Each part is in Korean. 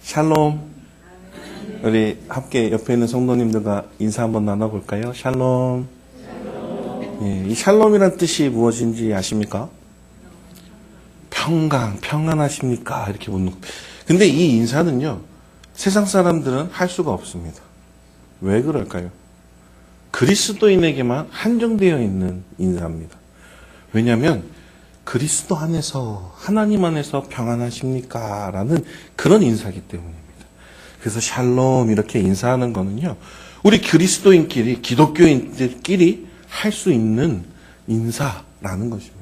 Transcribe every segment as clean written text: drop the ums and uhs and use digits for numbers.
샬롬. 우리 함께 옆에 있는 성도님들과 인사 한번 나눠볼까요? 샬롬. 예, 이 샬롬이란 뜻이 무엇인지 아십니까? 평강, 평안하십니까? 이렇게 묻는 거. 근데 이 인사는요, 세상 사람들은 할 수가 없습니다. 왜 그럴까요? 그리스도인에게만 한정되어 있는 인사입니다. 왜냐하면 그리스도 안에서, 하나님 안에서 평안하십니까? 라는 그런 인사이기 때문입니다. 그래서 샬롬 이렇게 인사하는 거는요, 우리 그리스도인끼리, 기독교인들끼리 할 수 있는 인사라는 것입니다.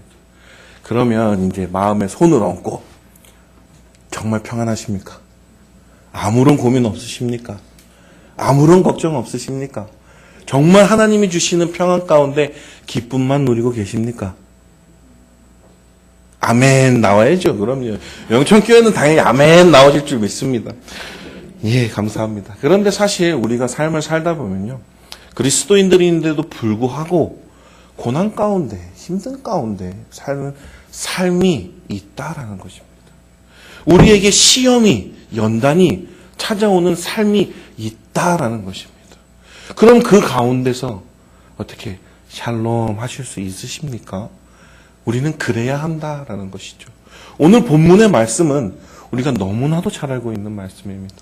그러면 이제 마음에 손을 얹고, 정말 평안하십니까? 아무런 고민 없으십니까? 아무런 걱정 없으십니까? 정말 하나님이 주시는 평안 가운데 기쁨만 누리고 계십니까? 아멘 나와야죠. 그럼요. 영천교회는 당연히 아멘 나오실 줄 믿습니다. 예, 감사합니다. 그런데 사실 우리가 삶을 살다 보면요, 그리스도인들인데도 불구하고 고난 가운데, 힘든 가운데 사는 삶이 있다라는 것입니다. 우리에게 시험이, 연단이 찾아오는 삶이 있다라는 것입니다. 그럼 그 가운데서 어떻게 샬롬 하실 수 있으십니까? 우리는 그래야 한다라는 것이죠. 오늘 본문의 말씀은 우리가 너무나도 잘 알고 있는 말씀입니다.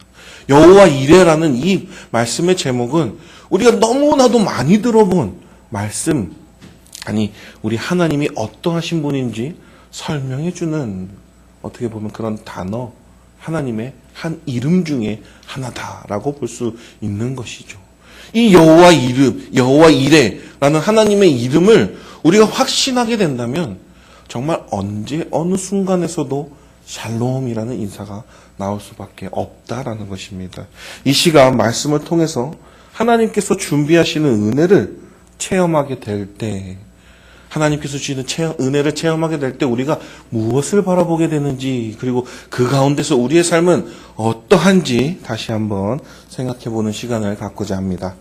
여호와 이레라는 이 말씀의 제목은 우리가 너무나도 많이 들어본 말씀, 아니 우리 하나님이 어떠하신 분인지 설명해주는, 어떻게 보면 그런 단어, 하나님의 한 이름 중에 하나다라고 볼 수 있는 것이죠. 이 여호와 이름, 여호와 이레라는 하나님의 이름을 우리가 확신하게 된다면 정말 언제 어느 순간에서도 샬롬이라는 인사가 나올 수밖에 없다라는 것입니다. 이 시간 말씀을 통해서 하나님께서 준비하시는 은혜를 체험하게 될 때, 하나님께서 주시는 은혜를 체험하게 될 때 우리가 무엇을 바라보게 되는지, 그리고 그 가운데서 우리의 삶은 어떠한지 다시 한번 생각해보는 시간을 갖고자 합니다.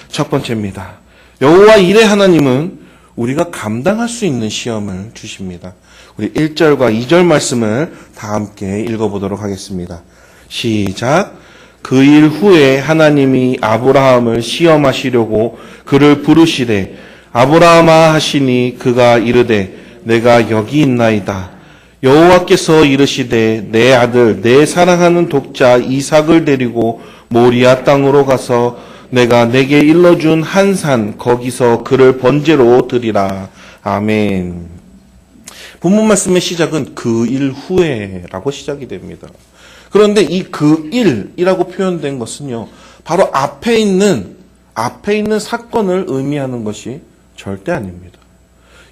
첫 번째입니다. 여호와 이레 하나님은 우리가 감당할 수 있는 시험을 주십니다. 우리 1절과 2절 말씀을 다 함께 읽어보도록 하겠습니다. 시작. 그 일 후에 하나님이 아브라함을 시험하시려고 그를 부르시되 아브라함아 하시니 그가 이르되 내가 여기 있나이다. 여호와께서 이르시되 내 아들 내 사랑하는 독자 이삭을 데리고 모리아 땅으로 가서 내가 내게 일러준 한 산 거기서 그를 번제로 드리라. 아멘. 본문 말씀의 시작은 그 일 후에라고 시작이 됩니다. 그런데 이 그 일이라고 표현된 것은요, 바로 앞에 있는 사건을 의미하는 것이 절대 아닙니다.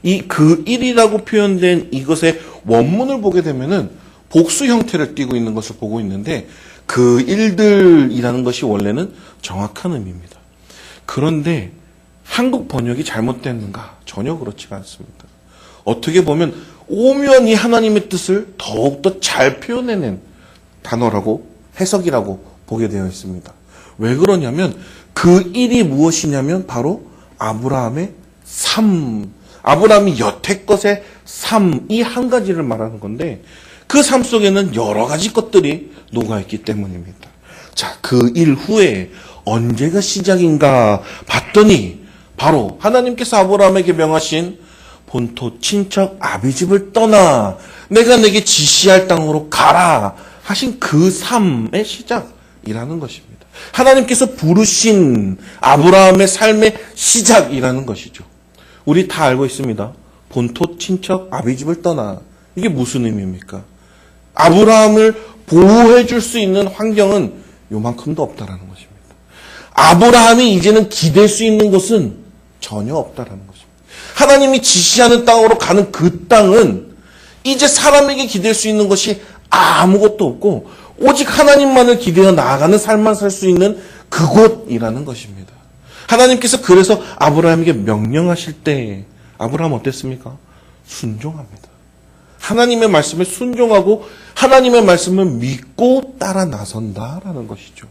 이 그 일이라고 표현된 이것의 원문을 보게 되면은 복수 형태를 띠고 있는 것을 보고 있는데, 그 일들이라는 것이 원래는 정확한 의미입니다. 그런데 한국 번역이 잘못됐는가? 전혀 그렇지가 않습니다. 어떻게 보면 오묘한 하나님의 뜻을 더욱더 잘 표현해낸 단어라고, 해석이라고 보게 되어 있습니다. 왜 그러냐면 그 일이 무엇이냐면 바로 아브라함의 삶, 아브라함이 여태껏의 삶, 이 한 가지를 말하는 건데, 그 삶 속에는 여러 가지 것들이 녹아있기 때문입니다. 자, 그 일 후에 언제가 시작인가 봤더니 바로 하나님께서 아브라함에게 명하신 본토 친척 아비집을 떠나 내가 내게 지시할 땅으로 가라 하신 그 삶의 시작이라는 것입니다. 하나님께서 부르신 아브라함의 삶의 시작이라는 것이죠. 우리 다 알고 있습니다. 본토 친척 아비집을 떠나, 이게 무슨 의미입니까? 아브라함을 보호해 줄 수 있는 환경은 요만큼도 없다라는 것입니다. 아브라함이 이제는 기댈 수 있는 것은 전혀 없다라는 것입니다. 하나님이 지시하는 땅으로 가는 그 땅은 이제 사람에게 기댈 수 있는 것이 아무것도 없고 오직 하나님만을 기대어 나아가는 삶만 살 수 있는 그곳이라는 것입니다. 하나님께서 그래서 아브라함에게 명령하실 때 아브라함 어땠습니까? 순종합니다. 하나님의 말씀에 순종하고 하나님의 말씀을 믿고 따라 나선다라는 것이죠.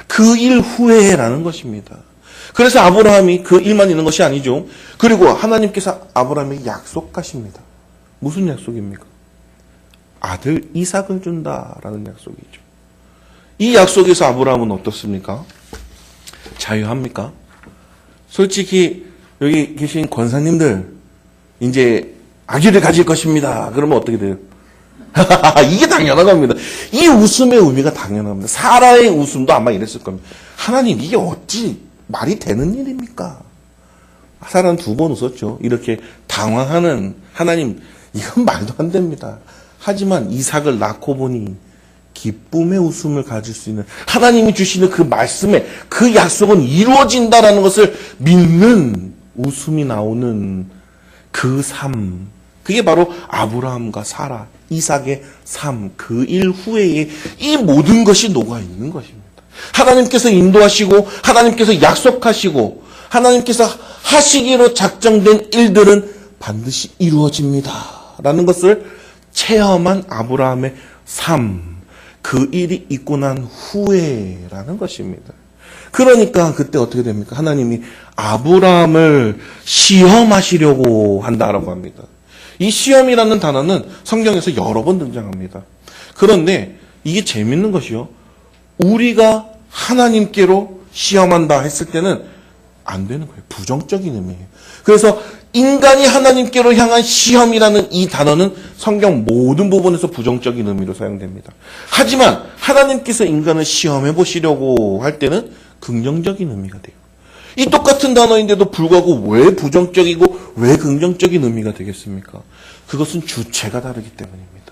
그 일 후에라는 것입니다. 그래서 아브라함이 그 일만 있는 것이 아니죠. 그리고 하나님께서 아브라함에게 약속하십니다. 무슨 약속입니까? 아들 이삭을 준다라는 약속이죠. 이 약속에서 아브라함은 어떻습니까? 자유합니까? 솔직히 여기 계신 권사님들 이제 아기를 가질 것입니다. 그러면 어떻게 돼요? 이게 당연한 겁니다. 이 웃음의 의미가 당연한 겁니다. 사라의 웃음도 아마 이랬을 겁니다. 하나님, 이게 어찌 말이 되는 일입니까? 사라는 2번 웃었죠. 이렇게 당황하는 하나님, 이건 말도 안 됩니다. 하지만 이삭을 낳고 보니 기쁨의 웃음을 가질 수 있는 하나님이 주시는 그 말씀에 그 약속은 이루어진다라는 것을 믿는 웃음이 나오는 그 삶, 그게 바로 아브라함과 사라, 이삭의 삶, 그 일 후에 이 모든 것이 녹아있는 것입니다. 하나님께서 인도하시고 하나님께서 약속하시고 하나님께서 하시기로 작정된 일들은 반드시 이루어집니다 라는 것을 체험한 아브라함의 삶, 그 일이 있고 난 후에라는 것입니다. 그러니까 그때 어떻게 됩니까? 하나님이 아브라함을 시험하시려고 한다라고 합니다. 이 시험이라는 단어는 성경에서 여러 번 등장합니다. 그런데 이게 재밌는 것이요. 우리가 하나님께로 시험한다 했을 때는 안 되는 거예요. 부정적인 의미예요. 그래서 인간이 하나님께로 향한 시험이라는 이 단어는 성경 모든 부분에서 부정적인 의미로 사용됩니다. 하지만 하나님께서 인간을 시험해 보시려고 할 때는 긍정적인 의미가 돼요. 이 똑같은 단어인데도 불구하고 왜 부정적이고 왜 긍정적인 의미가 되겠습니까? 그것은 주체가 다르기 때문입니다.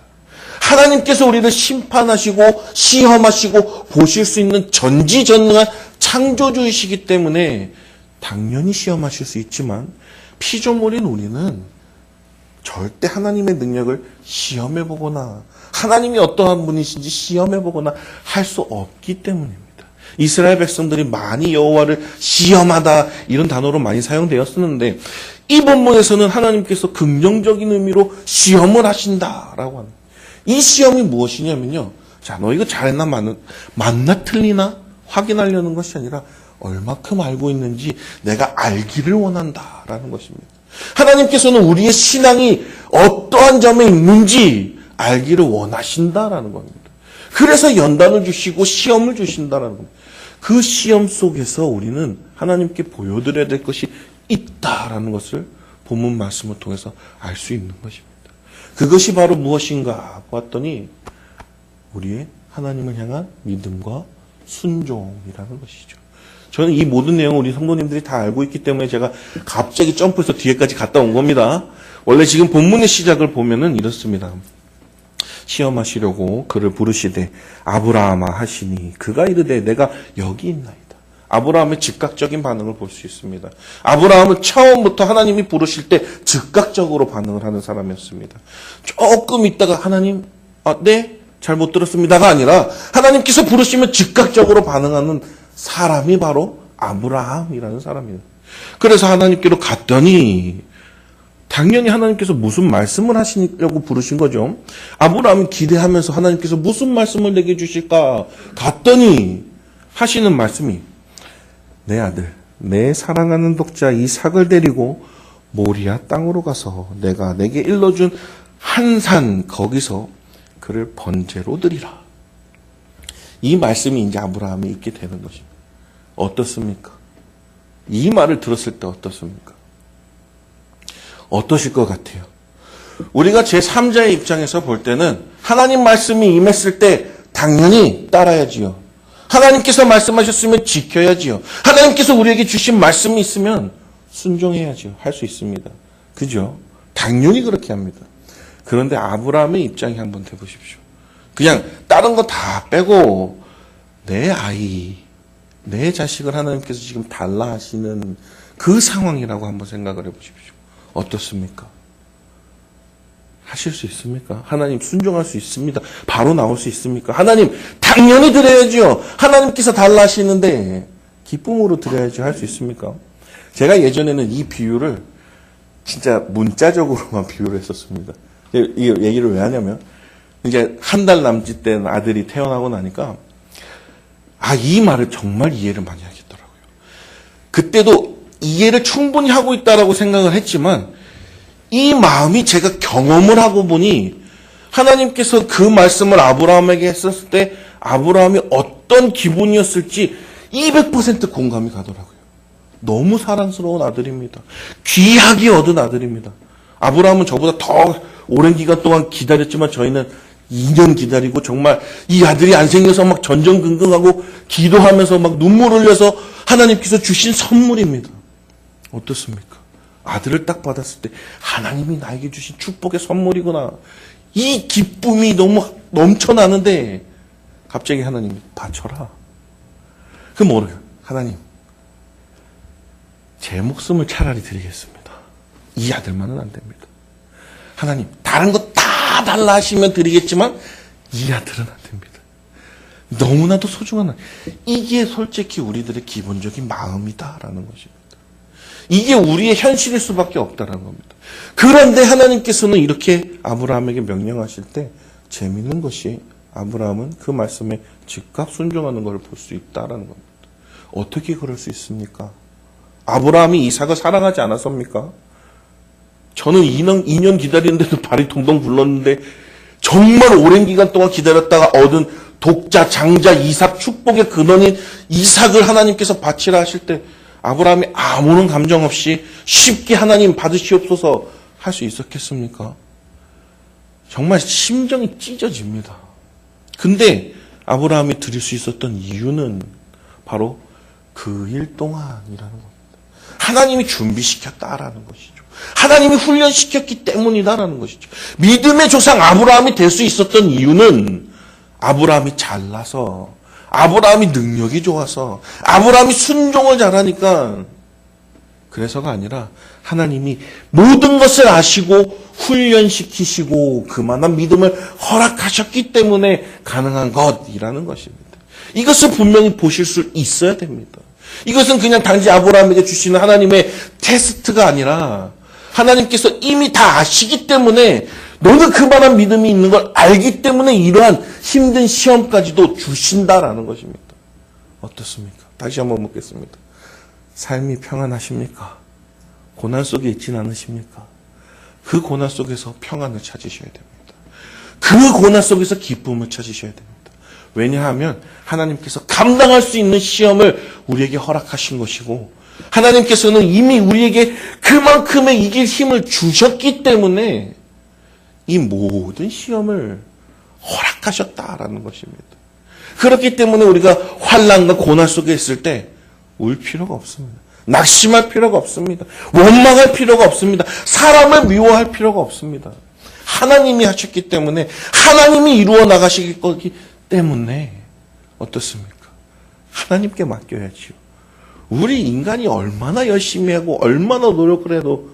하나님께서 우리를 심판하시고 시험하시고 보실 수 있는 전지전능한 창조주이시기 때문에 당연히 시험하실 수 있지만 피조물인 우리는 절대 하나님의 능력을 시험해보거나 하나님이 어떠한 분이신지 시험해보거나 할 수 없기 때문입니다. 이스라엘 백성들이 많이 여호와를 시험하다 이런 단어로 많이 사용되었었는데 이 본문에서는 하나님께서 긍정적인 의미로 시험을 하신다라고 합니다. 이 시험이 무엇이냐면요. 자, 너 이거 잘했나 맞나 틀리나 확인하려는 것이 아니라 얼마큼 알고 있는지 내가 알기를 원한다라는 것입니다. 하나님께서는 우리의 신앙이 어떠한 점에 있는지 알기를 원하신다라는 겁니다. 그래서 연단을 주시고 시험을 주신다라는 겁니다. 그 시험 속에서 우리는 하나님께 보여드려야 될 것이 있다라는 것을 본문 말씀을 통해서 알 수 있는 것입니다. 그것이 바로 무엇인가 보았더니 우리의 하나님을 향한 믿음과 순종이라는 것이죠. 저는 이 모든 내용을 우리 성도님들이 다 알고 있기 때문에 제가 갑자기 점프해서 뒤에까지 갔다 온 겁니다. 원래 지금 본문의 시작을 보면은 이렇습니다. 시험하시려고 그를 부르시되 아브라함아 하시니 그가 이르되 내가 여기 있나이다. 아브라함의 즉각적인 반응을 볼 수 있습니다. 아브라함은 처음부터 하나님이 부르실 때 즉각적으로 반응을 하는 사람이었습니다. 조금 있다가 하나님, 네, 잘못 들었습니다가 아니라 하나님께서 부르시면 즉각적으로 반응하는 사람이 바로 아브라함이라는 사람이에요. 그래서 하나님께로 갔더니 당연히 하나님께서 무슨 말씀을 하시려고 부르신 거죠. 아브라함이 기대하면서 하나님께서 무슨 말씀을 내게 주실까 갔더니 하시는 말씀이 내 아들, 내 사랑하는 독자 이삭을 데리고 모리아 땅으로 가서 내가 내게 일러준 한 산 거기서 그를 번제로 드리라. 이 말씀이 이제 아브라함이 있게 되는 것입니다. 어떻습니까? 이 말을 들었을 때 어떻습니까? 어떠실 것 같아요? 우리가 제3자의 입장에서 볼 때는 하나님 말씀이 임했을 때 당연히 따라야지요. 하나님께서 말씀하셨으면 지켜야지요. 하나님께서 우리에게 주신 말씀이 있으면 순종해야지요. 할 수 있습니다. 그죠? 당연히 그렇게 합니다. 그런데 아브라함의 입장에 한번 해보십시오. 그냥 다른 거 다 빼고 내 아이, 내 자식을 하나님께서 지금 달라 하시는 그 상황이라고 한번 생각을 해보십시오. 어떻습니까? 하실 수 있습니까? 하나님 순종할 수 있습니다. 바로 나올 수 있습니까? 하나님 당연히 드려야죠. 하나님께서 달라 하시는데 기쁨으로 드려야죠. 할 수 있습니까? 제가 예전에는 이 비유를 진짜 문자적으로만 비유를 했었습니다. 이 얘기를 왜 하냐면 이제 한 달 남짓 된 아들이 태어나고 나니까 이 말을 정말 이해를 많이 하겠더라고요. 그때도 이해를 충분히 하고 있다라고 생각을 했지만 이 마음이 제가 경험을 하고 보니 하나님께서 그 말씀을 아브라함에게 했었을 때 아브라함이 어떤 기분이었을지 200% 공감이 가더라고요. 너무 사랑스러운 아들입니다. 귀하게 얻은 아들입니다. 아브라함은 저보다 더 오랜 기간 동안 기다렸지만 저희는 2년 기다리고 정말 이 아들이 안 생겨서 막 전전긍긍하고 기도하면서 막 눈물 흘려서 하나님께서 주신 선물입니다. 어떻습니까? 아들을 딱 받았을 때 하나님이 나에게 주신 축복의 선물이구나. 이 기쁨이 너무 넘쳐나는데 갑자기 하나님이 바쳐라. 그럼 뭐래요? 하나님, 제 목숨을 차라리 드리겠습니다. 이 아들만은 안 됩니다. 하나님, 다른 거 다 달라 하시면 드리겠지만 이 아들은 안 됩니다. 너무나도 소중한 아들. 이게 솔직히 우리들의 기본적인 마음이다라는 것입니다. 이게 우리의 현실일 수밖에 없다라는 겁니다. 그런데 하나님께서는 이렇게 아브라함에게 명령하실 때 재밌는 것이 아브라함은 그 말씀에 즉각 순종하는 것을 볼 수 있다라는 겁니다. 어떻게 그럴 수 있습니까? 아브라함이 이삭을 사랑하지 않았습니까? 저는 2년 기다리는데도 발이 동동 굴렀는데 정말 오랜 기간 동안 기다렸다가 얻은 독자, 장자, 이삭, 축복의 근원인 이삭을 하나님께서 바치라 하실 때 아브라함이 아무런 감정 없이 쉽게 하나님 받으시옵소서 할 수 있었겠습니까? 정말 심정이 찢어집니다. 근데 아브라함이 드릴 수 있었던 이유는 바로 그 일 동안이라는 겁니다. 하나님이 준비시켰다라는 것이죠. 하나님이 훈련시켰기 때문이다라는 것이죠. 믿음의 조상 아브라함이 될 수 있었던 이유는 아브라함이 잘나서, 아브라함이 능력이 좋아서, 아브라함이 순종을 잘하니까 그래서가 아니라 하나님이 모든 것을 아시고 훈련시키시고 그만한 믿음을 허락하셨기 때문에 가능한 것이라는 것입니다. 이것을 분명히 보실 수 있어야 됩니다. 이것은 그냥 단지 아브라함에게 주시는 하나님의 테스트가 아니라 하나님께서 이미 다 아시기 때문에 너는 그만한 믿음이 있는 걸 알기 때문에 이러한 힘든 시험까지도 주신다라는 것입니다. 어떻습니까? 다시 한번 묻겠습니다. 삶이 평안하십니까? 고난 속에 있진 않으십니까? 그 고난 속에서 평안을 찾으셔야 됩니다. 그 고난 속에서 기쁨을 찾으셔야 됩니다. 왜냐하면 하나님께서 감당할 수 있는 시험을 우리에게 허락하신 것이고 하나님께서는 이미 우리에게 그만큼의 이길 힘을 주셨기 때문에 이 모든 시험을 허락하셨다라는 것입니다. 그렇기 때문에 우리가 환난과 고난 속에 있을 때 울 필요가 없습니다. 낙심할 필요가 없습니다. 원망할 필요가 없습니다. 사람을 미워할 필요가 없습니다. 하나님이 하셨기 때문에 하나님이 이루어 나가실 거기 때문에 어떻습니까? 하나님께 맡겨야지요. 우리 인간이 얼마나 열심히 하고 얼마나 노력을 해도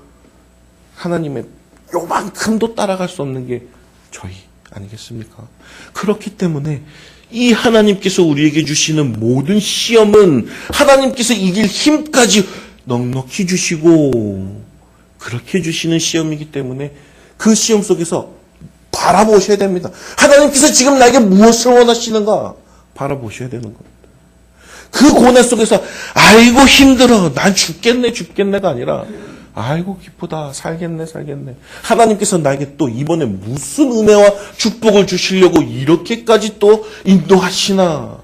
하나님의 요만큼도 따라갈 수 없는 게 저희 아니겠습니까? 그렇기 때문에 이 하나님께서 우리에게 주시는 모든 시험은 하나님께서 이길 힘까지 넉넉히 주시고 그렇게 주시는 시험이기 때문에 그 시험 속에서 바라보셔야 됩니다. 하나님께서 지금 나에게 무엇을 원하시는가 바라보셔야 되는 겁니다. 그 고난 속에서 아이고 힘들어 난 죽겠네가 아니라 아이고 기쁘다 살겠네. 하나님께서 나에게 또 이번에 무슨 은혜와 축복을 주시려고 이렇게까지 또 인도하시나.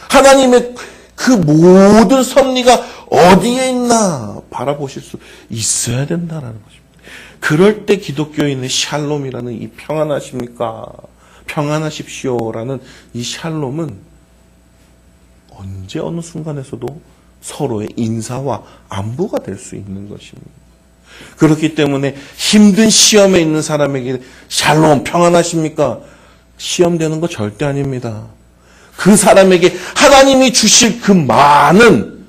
하나님의 그 모든 섭리가 어디에 있나 바라보실 수 있어야 된다는 것입니다. 그럴 때 기독교인의 샬롬이라는 이 평안하십니까? 평안하십시오라는 이 샬롬은 언제 어느 순간에서도 서로의 인사와 안부가 될 수 있는 것입니다. 그렇기 때문에 힘든 시험에 있는 사람에게 샬롬 평안하십니까? 시험되는 거 절대 아닙니다. 그 사람에게 하나님이 주실 그 많은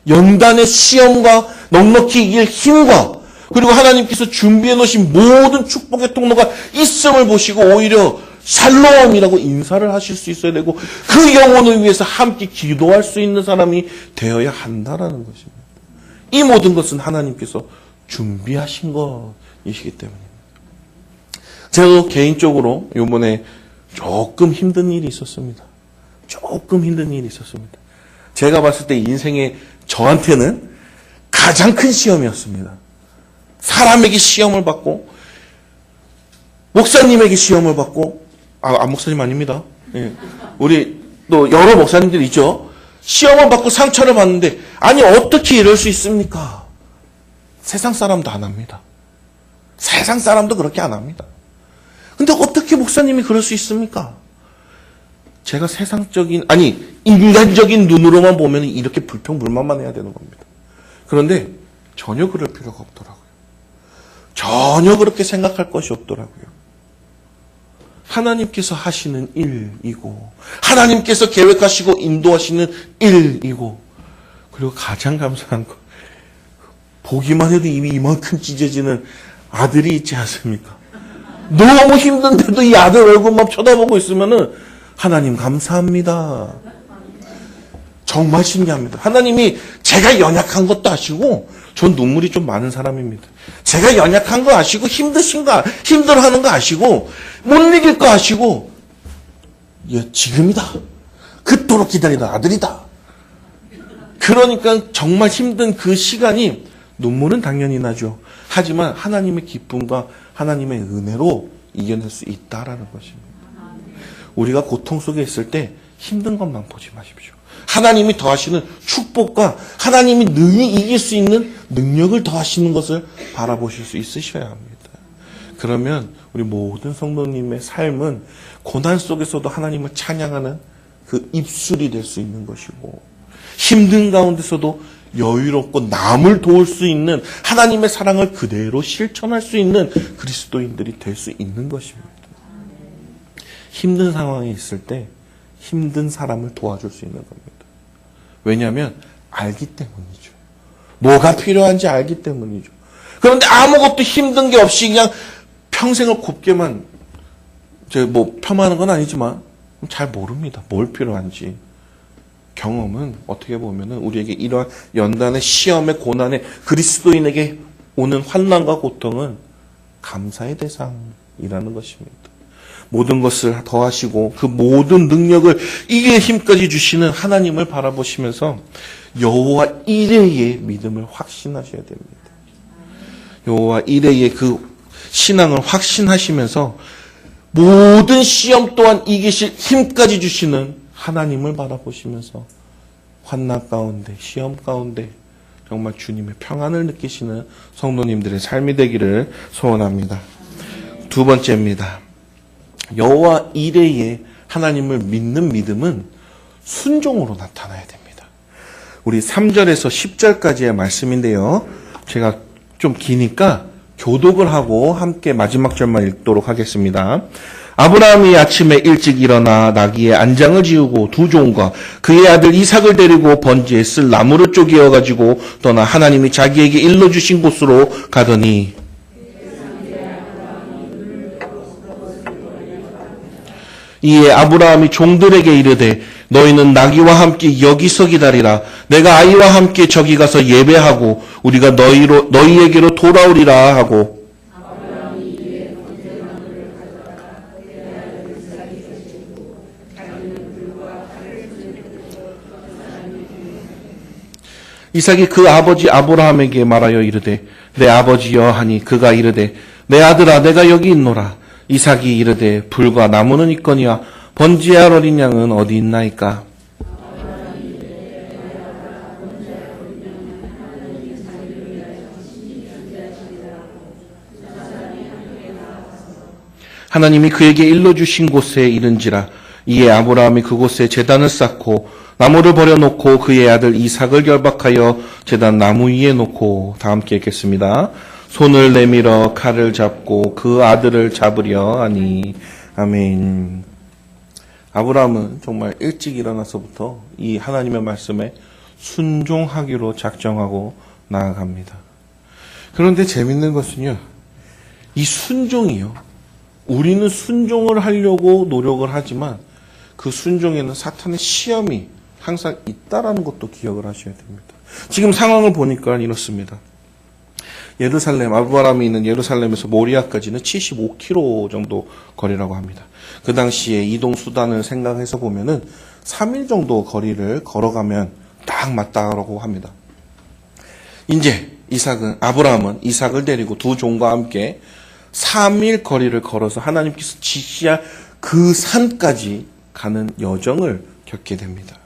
연단의 시험과 넉넉히 이길 힘과 그리고 하나님께서 준비해 놓으신 모든 축복의 통로가 있음을 보시고 오히려 샬롬이라고 인사를 하실 수 있어야 되고 그 영혼을 위해서 함께 기도할 수 있는 사람이 되어야 한다라는 것입니다. 이 모든 것은 하나님께서 준비하신 것이시기 때문입니다. 제가 개인적으로 이번에 조금 힘든 일이 있었습니다. 제가 봤을 때 인생에 저한테는 가장 큰 시험이었습니다. 사람에게 시험을 받고 목사님에게 시험을 받고 목사님 아닙니다. 예. 우리 또 여러 목사님들이 있죠. 시험을 받고 상처를 받는데 아니 어떻게 이럴 수 있습니까? 세상 사람도 안 합니다. 세상 사람도 그렇게 안 합니다. 근데 어떻게 목사님이 그럴 수 있습니까? 제가 세상적인 인간적인 눈으로만 보면 이렇게 불평불만만 해야 되는 겁니다. 그런데 전혀 그럴 필요가 없더라고요. 전혀 그렇게 생각할 것이 없더라고요. 하나님께서 하시는 일이고 하나님께서 계획하시고 인도하시는 일이고 그리고 가장 감사한 거 보기만 해도 입이 이만큼 찢어지는 아들이 있지 않습니까? 너무 힘든데도 이 아들 얼굴만 쳐다보고 있으면은 하나님 감사합니다. 정말 신기합니다. 하나님이 제가 연약한 것도 아시고 전 눈물이 좀 많은 사람입니다. 제가 연약한 거 아시고 힘들어하는 거 아시고 못 이길 거 아시고 지금이다. 그토록 기다리던 아들이다. 그러니까 정말 힘든 그 시간이 눈물은 당연히 나죠. 하지만 하나님의 기쁨과 하나님의 은혜로 이겨낼 수 있다라는 것입니다. 우리가 고통 속에 있을 때 힘든 것만 보지 마십시오. 하나님이 더하시는 축복과 하나님이 능히 이길 수 있는 능력을 더하시는 것을 바라보실 수 있으셔야 합니다. 그러면 우리 모든 성도님의 삶은 고난 속에서도 하나님을 찬양하는 그 입술이 될 수 있는 것이고 힘든 가운데서도 여유롭고 남을 도울 수 있는 하나님의 사랑을 그대로 실천할 수 있는 그리스도인들이 될 수 있는 것입니다. 힘든 상황에 있을 때 힘든 사람을 도와줄 수 있는 겁니다. 왜냐하면 알기 때문이죠. 뭐가 필요한지 알기 때문이죠. 그런데 아무것도 힘든 게 없이 그냥 평생을 곱게만 폄하하는 건 아니지만 잘 모릅니다. 뭘 필요한지. 경험은 어떻게 보면은 우리에게 이러한 연단의 시험의 고난의 그리스도인에게 오는 환난과 고통은 감사의 대상이라는 것입니다. 모든 것을 더하시고 그 모든 능력을 이길 힘까지 주시는 하나님을 바라보시면서 여호와 이레의 믿음을 확신하셔야 됩니다. 여호와 이레의 그 신앙을 확신하시면서 모든 시험 또한 이기실 힘까지 주시는 하나님을 바라보시면서 환난 가운데 시험 가운데 정말 주님의 평안을 느끼시는 성도님들의 삶이 되기를 소원합니다. 두 번째입니다. 여호와 이레의 하나님을 믿는 믿음은 순종으로 나타나야 됩니다. 우리 3절에서 10절까지의 말씀인데요. 제가 좀 기니까 교독을 하고 함께 마지막 절만 읽도록 하겠습니다. 아브라함이 아침에 일찍 일어나 나귀의 안장을 지우고 두 종과 그의 아들 이삭을 데리고 번지에 쓸 나무를 쪼개어 가지고 떠나 하나님이 자기에게 일러주신 곳으로 가더니 이에 아브라함이 종들에게 이르되 너희는 나귀와 함께 여기서 기다리라. 내가 아이와 함께 저기 가서 예배하고 우리가 너희에게로 돌아오리라 하고 이삭이 그 아버지 아브라함에게 말하여 이르되 내 아버지여 하니 그가 이르되 내 아들아 내가 여기 있노라. 이삭이 이르되 불과 나무는 있거니와 번지할 어린 양은 어디 있나이까. 하나님이 그에게 일러주신 곳에 이른지라. 이에 아브라함이 그곳에 제단을 쌓고 나무를 버려놓고 그의 아들 이삭을 결박하여 제단 나무 위에 놓고 다 함께 읽겠습니다. 손을 내밀어 칼을 잡고 그 아들을 잡으려 하니. 아멘. 아브라함은 정말 일찍 일어나서부터 이 하나님의 말씀에 순종하기로 작정하고 나아갑니다. 그런데 재밌는 것은요, 이 순종이요, 우리는 순종을 하려고 노력을 하지만 그 순종에는 사탄의 시험이 항상 있다라는 것도 기억을 하셔야 됩니다. 지금 상황을 보니까 이렇습니다. 아브라함이 있는 예루살렘에서 모리아까지는 75km 정도 거리라고 합니다. 그 당시에 이동수단을 생각해서 보면은 3일 정도 거리를 걸어가면 딱 맞다라고 합니다. 이제 아브라함은 이삭을 데리고 두 종과 함께 3일 거리를 걸어서 하나님께서 지시할 그 산까지 가는 여정을 겪게 됩니다.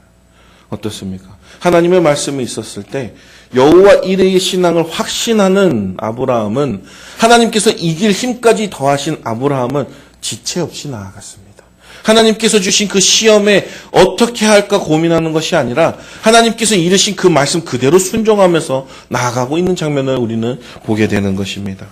어떻습니까? 하나님의 말씀이 있었을 때 여호와 이레의 신앙을 확신하는 아브라함은, 하나님께서 이길 힘까지 더하신 아브라함은 지체 없이 나아갔습니다. 하나님께서 주신 그 시험에 어떻게 할까 고민하는 것이 아니라 하나님께서 이르신 그 말씀 그대로 순종하면서 나아가고 있는 장면을 우리는 보게 되는 것입니다.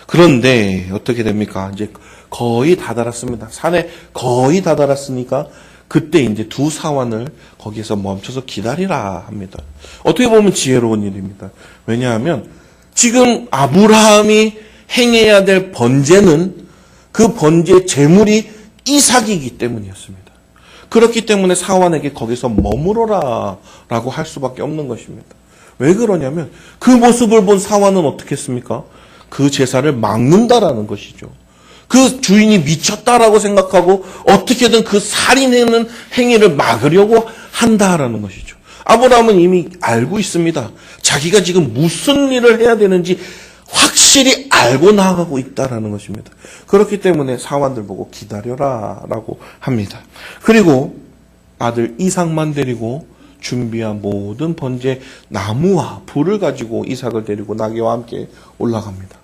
그런데 어떻게 됩니까? 이제 거의 다다랐습니다. 산에 거의 다다랐으니까 그때 이제 두 사환을 거기에서 멈춰서 기다리라 합니다. 어떻게 보면 지혜로운 일입니다. 왜냐하면 지금 아브라함이 행해야 될 번제는 그 번제의 제물이 이삭이기 때문이었습니다. 그렇기 때문에 사환에게 거기서 머무러라 라고 할 수밖에 없는 것입니다. 왜 그러냐면 그 모습을 본 사환은 어떻게 했습니까? 그 제사를 막는다라는 것이죠. 그 주인이 미쳤다라고 생각하고 어떻게든 그 살인하는 행위를 막으려고 한다라는 것이죠. 아브라함은 이미 알고 있습니다. 자기가 지금 무슨 일을 해야 되는지 확실히 알고 나아가고 있다라는 것입니다. 그렇기 때문에 사환들 보고 기다려라라고 합니다. 그리고 아들 이삭만 데리고 준비한 모든 번제 나무와 불을 가지고 이삭을 데리고 나귀와 함께 올라갑니다.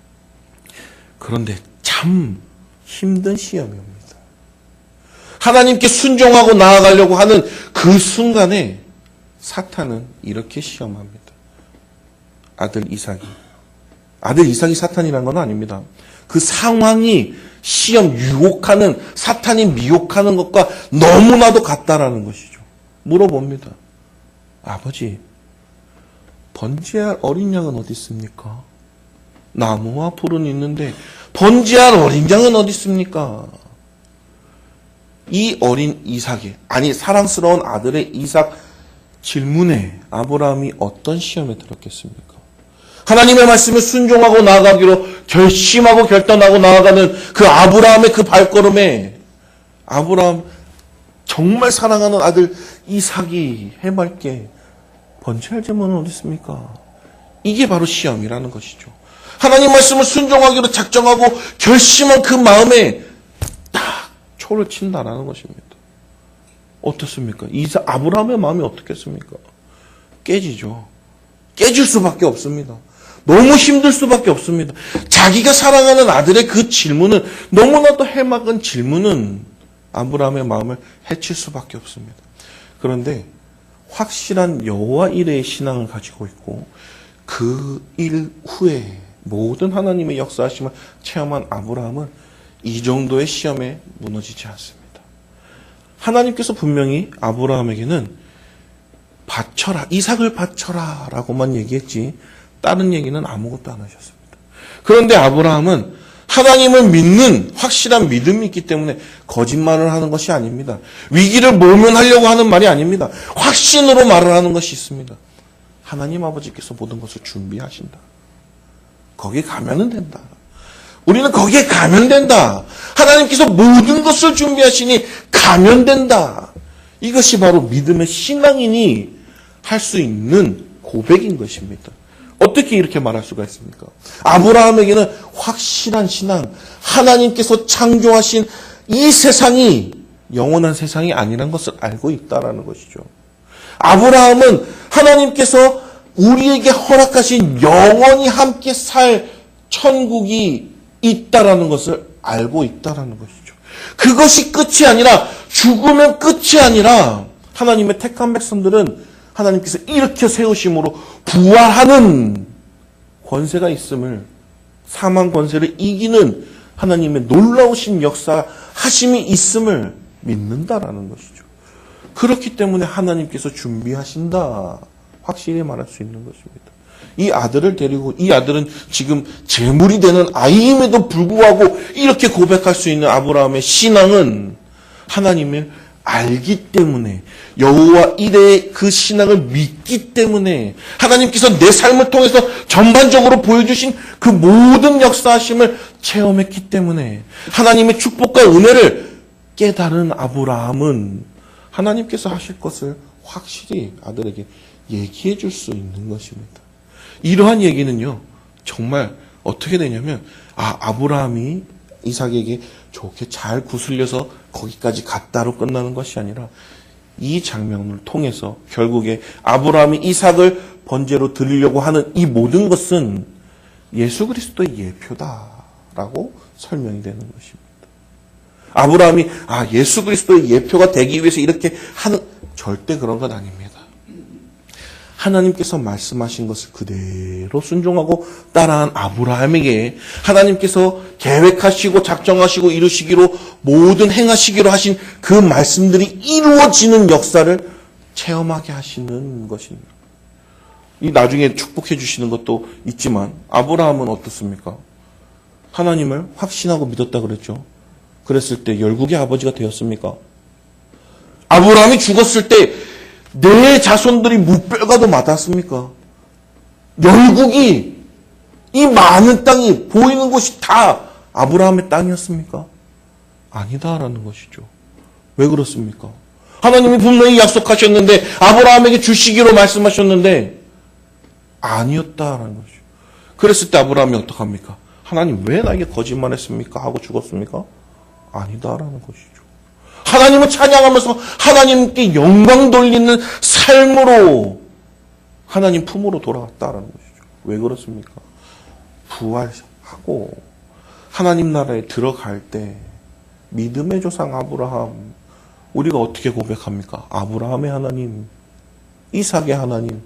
그런데 참 힘든 시험이 옵니다. 하나님께 순종하고 나아가려고 하는 그 순간에 사탄은 이렇게 시험합니다. 아들 이삭이 사탄이라는 건 아닙니다. 그 상황이 시험 유혹하는, 사탄이 미혹하는 것과 너무나도 같다라는 것이죠. 물어봅니다. 아버지, 번제할 어린 양은 어디 있습니까? 나무와 불은 있는데 번제할 어린 양은 어디 있습니까? 이 어린 이삭의, 아니 사랑스러운 아들의 이삭 질문에 아브라함이 어떤 시험에 들었겠습니까? 하나님의 말씀에 순종하고 나아가기로 결심하고 결단하고 나아가는 그 아브라함의 그 발걸음에 아브라함 정말 사랑하는 아들 이삭이 해맑게 번제할 제물은 어디 있습니까? 이게 바로 시험이라는 것이죠. 하나님 말씀을 순종하기로 작정하고 결심한 그 마음에 딱 초를 친다라는 것입니다. 어떻습니까? 아브라함의 마음이 어떻겠습니까? 깨지죠. 깨질 수밖에 없습니다. 너무 힘들 수밖에 없습니다. 자기가 사랑하는 아들의 그 질문은, 너무나도 해맑은 질문은 아브라함의 마음을 해칠 수밖에 없습니다. 그런데 확실한 여호와 이레의 신앙을 가지고 있고 그 일 후에 모든 하나님의 역사하심을 체험한 아브라함은 이 정도의 시험에 무너지지 않습니다. 하나님께서 분명히 아브라함에게는 바쳐라, 이삭을 바쳐라 라고만 얘기했지 다른 얘기는 아무것도 안 하셨습니다. 그런데 아브라함은 하나님을 믿는 확실한 믿음이 있기 때문에 거짓말을 하는 것이 아닙니다. 위기를 모면하려고 하는 말이 아닙니다. 확신으로 말을 하는 것이 있습니다. 하나님 아버지께서 모든 것을 준비하신다. 거기에 가면은 된다. 우리는 거기에 가면 된다. 하나님께서 모든 것을 준비하시니 가면 된다. 이것이 바로 믿음의 신앙인이 할 수 있는 고백인 것입니다. 어떻게 이렇게 말할 수가 있습니까? 아브라함에게는 확실한 신앙, 하나님께서 창조하신 이 세상이 영원한 세상이 아니라는 것을 알고 있다라는 것이죠. 아브라함은 하나님께서 우리에게 허락하신 영원히 함께 살 천국이 있다라는 것을 알고 있다라는 것이죠. 그것이 끝이 아니라, 죽으면 끝이 아니라 하나님의 택한 백성들은 하나님께서 일으켜 세우심으로 부활하는 권세가 있음을, 사망 권세를 이기는 하나님의 놀라우신 역사 하심이 있음을 믿는다라는 것이죠. 그렇기 때문에 하나님께서 준비하신다, 확실히 말할 수 있는 것입니다. 이 아들을 데리고, 이 아들은 지금 제물이 되는 아이임에도 불구하고 이렇게 고백할 수 있는 아브라함의 신앙은 하나님을 알기 때문에, 여호와 이레의 그 신앙을 믿기 때문에, 하나님께서 내 삶을 통해서 전반적으로 보여주신 그 모든 역사하심을 체험했기 때문에, 하나님의 축복과 은혜를 깨달은 아브라함은 하나님께서 하실 것을 확실히 아들에게 얘기해 줄 수 있는 것입니다. 이러한 얘기는요, 정말 어떻게 되냐면, 아브라함이 이삭에게 좋게 잘 구슬려서 거기까지 갔다로 끝나는 것이 아니라, 이 장면을 통해서 결국에 아브라함이 이삭을 번제로 드리려고 하는 이 모든 것은 예수 그리스도의 예표다라고 설명이 되는 것입니다. 아브라함이 예수 그리스도의 예표가 되기 위해서 이렇게 하는, 절대 그런 건 아닙니다. 하나님께서 말씀하신 것을 그대로 순종하고 따라한 아브라함에게 하나님께서 계획하시고 작정하시고 이루시기로 모든 행하시기로 하신 그 말씀들이 이루어지는 역사를 체험하게 하시는 것입니다. 이 나중에 축복해 주시는 것도 있지만 아브라함은 어떻습니까? 하나님을 확신하고 믿었다 그랬죠. 그랬을 때 열국의 아버지가 되었습니까? 아브라함이 죽었을 때 내 자손들이 무뼈가도 맞았습니까? 열국이, 이 많은 땅이 보이는 곳이 다 아브라함의 땅이었습니까? 아니다라는 것이죠. 왜 그렇습니까? 하나님이 분명히 약속하셨는데 아브라함에게 주시기로 말씀하셨는데 아니었다라는 것이죠. 그랬을 때 아브라함이 어떡합니까? 하나님 왜 나에게 거짓말했습니까? 하고 죽었습니까? 아니다라는 것이죠. 하나님을 찬양하면서 하나님께 영광 돌리는 삶으로 하나님 품으로 돌아왔다라는 것이죠. 왜 그렇습니까? 부활하고 하나님 나라에 들어갈 때 믿음의 조상 아브라함, 우리가 어떻게 고백합니까? 아브라함의 하나님, 이삭의 하나님,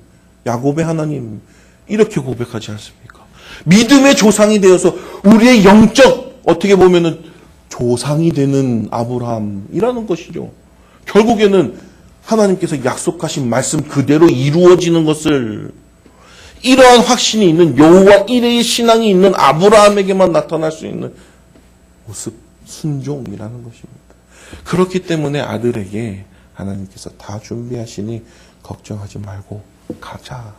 야곱의 하나님, 이렇게 고백하지 않습니까? 믿음의 조상이 되어서 우리의 영적, 어떻게 보면은 조상이 되는 아브라함이라는 것이죠. 결국에는 하나님께서 약속하신 말씀 그대로 이루어지는 것을, 이러한 확신이 있는 여호와 이레의 신앙이 있는 아브라함에게만 나타날 수 있는 모습, 순종이라는 것입니다. 그렇기 때문에 아들에게 하나님께서 다 준비하시니 걱정하지 말고 가자,